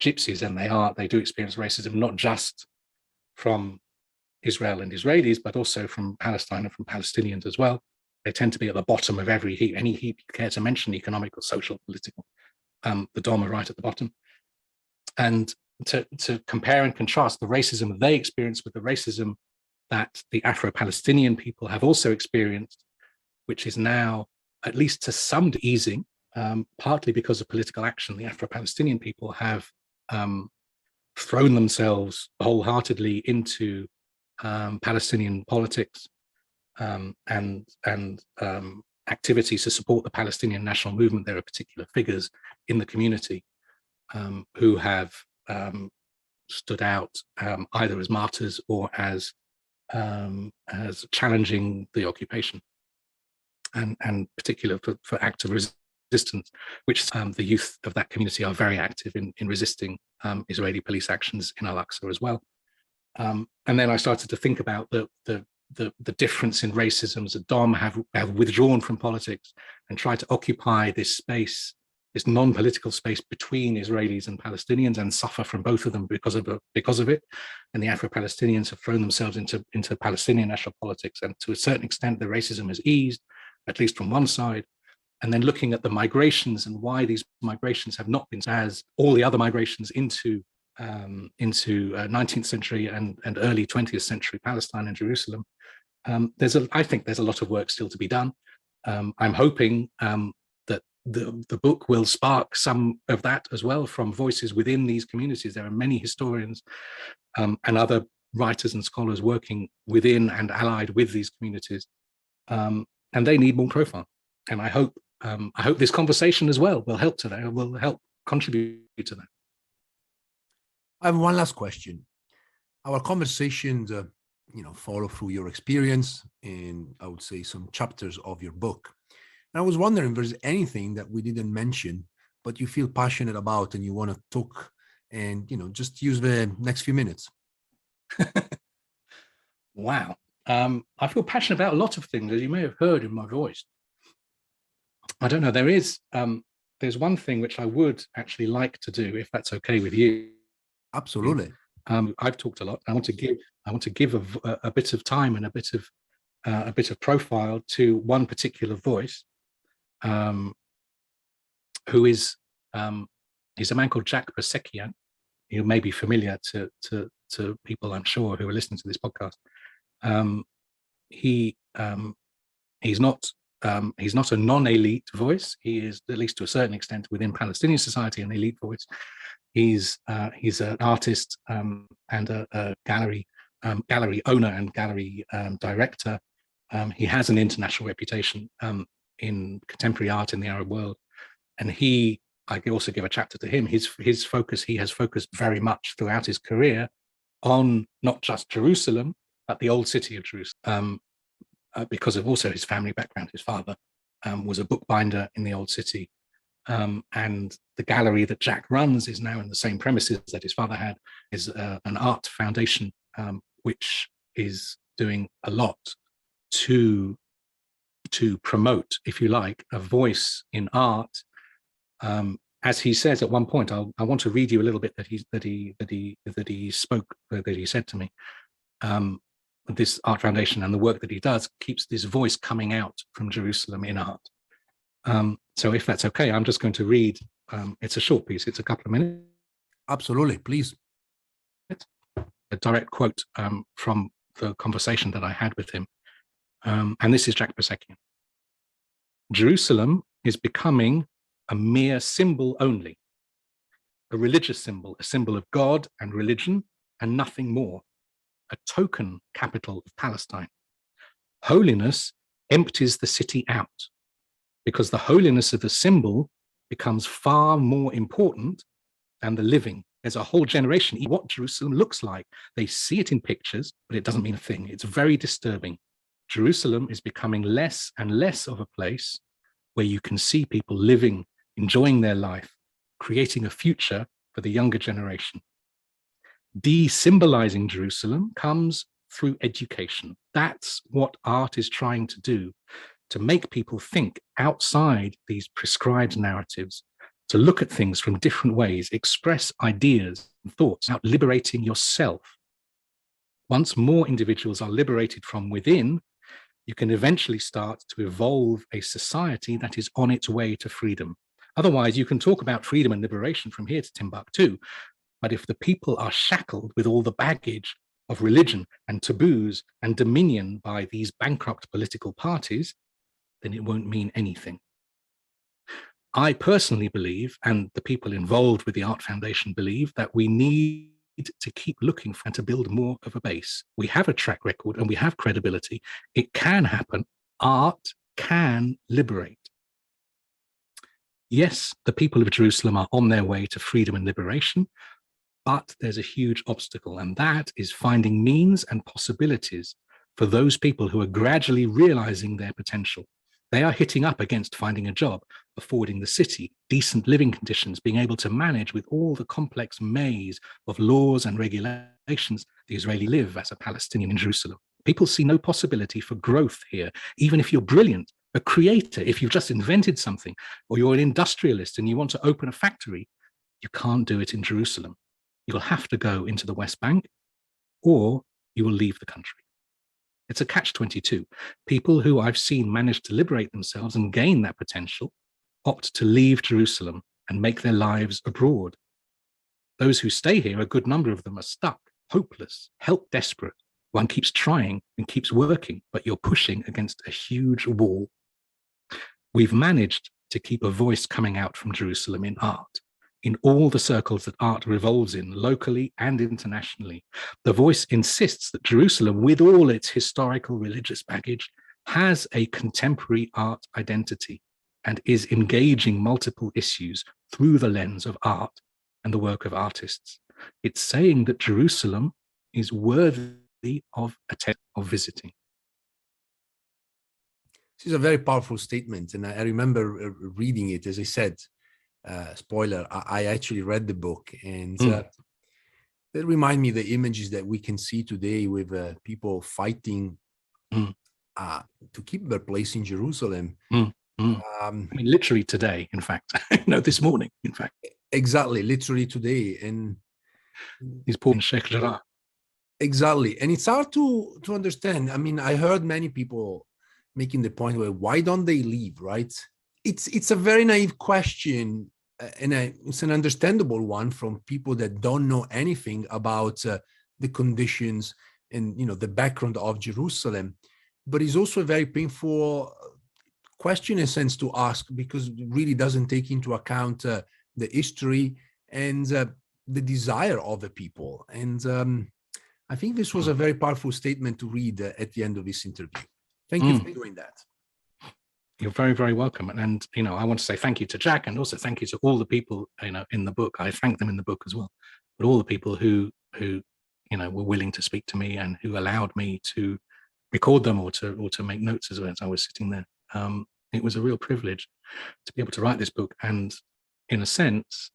gypsies, and they do experience racism not just from Israel and Israelis, but also from Palestine and from Palestinians as well. They tend to be at the bottom of every heap, any heap you care to mention, economic or social, political. The Dom are right at the bottom. And to compare and contrast the racism they experience with the racism that the Afro-Palestinian people have also experienced, which is now, at least to some easing, partly because of political action. The Afro-Palestinian people have thrown themselves wholeheartedly into Palestinian politics and activities to support the Palestinian national movement. There are particular figures in the community who have stood out either as martyrs or as challenging the occupation, and particular for acts of resistance, which the youth of that community are very active in resisting Israeli police actions in Al-Aqsa as well. And then I started to think about the difference in racisms. The Dom have withdrawn from politics and tried to occupy this space, this non-political space between Israelis and Palestinians, and suffer from both of them because of it. And the Afro-Palestinians have thrown themselves into Palestinian national politics, and to a certain extent, the racism has eased, at least from one side. And then looking at the migrations and why these migrations have not been as all the other migrations into 19th century and early 20th century Palestine and Jerusalem, I think there's a lot of work still to be done. I'm hoping that the book will spark some of that as well from voices within these communities. There are many historians and other writers and scholars working within and allied with these communities, and they need more profile. And I hope this conversation as well will help contribute to that. I have one last question. Our conversations, follow through your experience and I would say some chapters of your book. And I was wondering if there's anything that we didn't mention, but you feel passionate about and you want to talk, and just use the next few minutes. Wow. I feel passionate about a lot of things, as you may have heard in my voice. I don't know. There's one thing which I would actually like to do, if that's okay with you. Absolutely. I've talked a lot. I want to give a bit of time and a bit of profile to one particular voice, who is he's a man called Jack Persekian. You may be familiar to people, I'm sure, who are listening to this podcast. He's not a non-elite voice. He is, at least to a certain extent, within Palestinian society, an elite voice. He's an artist and a gallery owner and gallery director. He has an international reputation in contemporary art in the Arab world, and he I could also give a chapter to him. His focus, he has focused very much throughout his career on not just Jerusalem, but the old city of Jerusalem, because of also his family background. His father was a bookbinder in the old city. And the gallery that Jack runs is now in the same premises that his father had, is an art foundation, which is doing a lot to promote, if you like, a voice in art. As he says at one point, I want to read you a little bit that he said to me. This art foundation and the work that he does keeps this voice coming out from Jerusalem in art. So if that's okay, I'm just going to read. It's a short piece. It's a couple of minutes. Absolutely, please. A direct quote from the conversation that I had with him. And this is Jack Persekian. Jerusalem is becoming a mere symbol only, a religious symbol, a symbol of God and religion and nothing more, a token capital of Palestine. Holiness empties the city out because the holiness of the symbol becomes far more important than the living. There's a whole generation, what Jerusalem looks like. They see it in pictures, but it doesn't mean a thing. It's very disturbing. Jerusalem is becoming less and less of a place where you can see people living, enjoying their life, creating a future for the younger generation. De-symbolizing Jerusalem comes through education. That's what art is trying to do, to make people think outside these prescribed narratives, to look at things from different ways, express ideas and thoughts, out liberating yourself. Once more individuals are liberated from within, you can eventually start to evolve a society that is on its way to freedom. Otherwise, you can talk about freedom and liberation from here to Timbuktu, but if the people are shackled with all the baggage of religion and taboos and dominion by these bankrupt political parties, then it won't mean anything. I personally believe, and the people involved with the Art Foundation believe, that we need to keep looking for and to build more of a base. We have a track record and we have credibility. It can happen. Art can liberate. Yes, the people of Jerusalem are on their way to freedom and liberation, but there's a huge obstacle, and that is finding means and possibilities for those people who are gradually realizing their potential. They are hitting up against finding a job, affording the city decent living conditions, being able to manage with all the complex maze of laws and regulations the Israeli live as a Palestinian in Jerusalem. People see no possibility for growth here, even if you're brilliant, a creator, if you've just invented something, or you're an industrialist and you want to open a factory, you can't do it in Jerusalem. You'll have to go into the West Bank, or you will leave the country. It's a catch-22. People who I've seen manage to liberate themselves and gain that potential opt to leave Jerusalem and make their lives abroad. Those who stay here, a good number of them are stuck, hopeless, help desperate. One keeps trying and keeps working, but you're pushing against a huge wall. We've managed to keep a voice coming out from Jerusalem in art, in all the circles that art revolves in, locally and internationally. The voice insists that Jerusalem, with all its historical religious baggage, has a contemporary art identity and is engaging multiple issues through the lens of art and the work of artists. It's saying that Jerusalem is worthy of visiting. This is a very powerful statement, and I remember reading it. As I said, spoiler, I actually read the book, and that remind me the images that we can see today with people fighting to keep their place in Jerusalem. I mean, literally today, in fact, this morning, in fact. Exactly, literally today. And these poor in Sheikh Jarrah. Exactly. And it's hard to understand. I mean, I heard many people making the point where, why don't they leave, right? It's a very naive question, and it's an understandable one from people that don't know anything about the conditions and the background of Jerusalem. But it's also a very painful question, in a sense, to ask, because it really doesn't take into account the history and the desire of the people. And I think this was a very powerful statement to read at the end of this interview. Thank you for doing that. You're very, very welcome. And, I want to say thank you to Jack, and also thank you to all the people, in the book. I thank them in the book as well, but all the people who were willing to speak to me and who allowed me to record them or to make notes as I was sitting there. It was a real privilege to be able to write this book. And in a sense,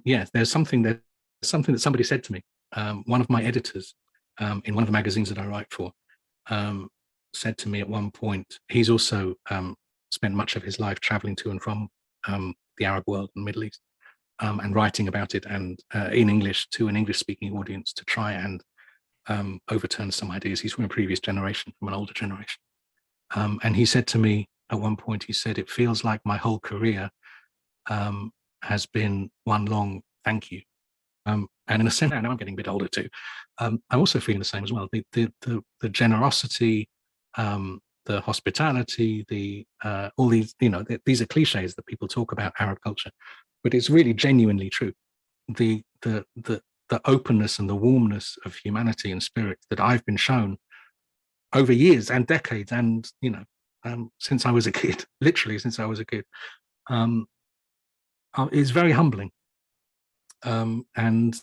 there's something that somebody said to me. One of my editors in one of the magazines that I write for said to me at one point, he's also spent much of his life traveling to and from the Arab world and Middle East, and writing about it and in English to an English-speaking audience to try and overturn some ideas. He's from a previous generation, from an older generation. And he said to me at one point, he said, "It feels like my whole career has been one long thank you." And in a sense, now I'm getting a bit older too. I'm also feeling the same as well. The generosity, the hospitality, all these, these are cliches that people talk about Arab culture, but it's really genuinely true. The openness and the warmness of humanity and spirit that I've been shown over years and decades, and since I was a kid, literally since I was a kid, is very humbling. And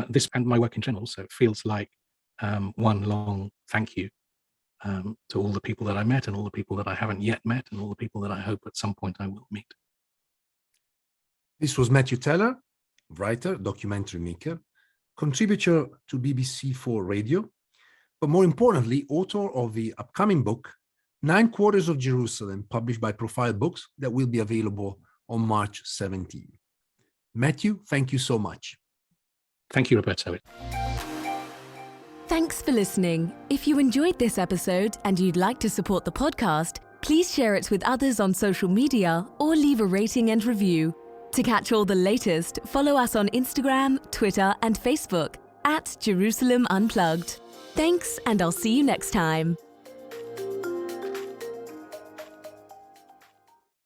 this and my work in general, so it feels like one long thank you to all the people that I met and all the people that I haven't yet met and all the people that I hope at some point I will meet. This was Matthew Teller, writer, documentary maker, contributor to BBC4 Radio, but more importantly, author of the upcoming book, 9 Quarters of Jerusalem, published by Profile Books, that will be available on March 17. Matthew, thank you so much. Thank you, Roberto. Thanks for listening. If you enjoyed this episode and you'd like to support the podcast, please share it with others on social media or leave a rating and review. To catch all the latest, follow us on Instagram, Twitter, and Facebook @Jerusalem Unplugged. Thanks, and I'll see you next time.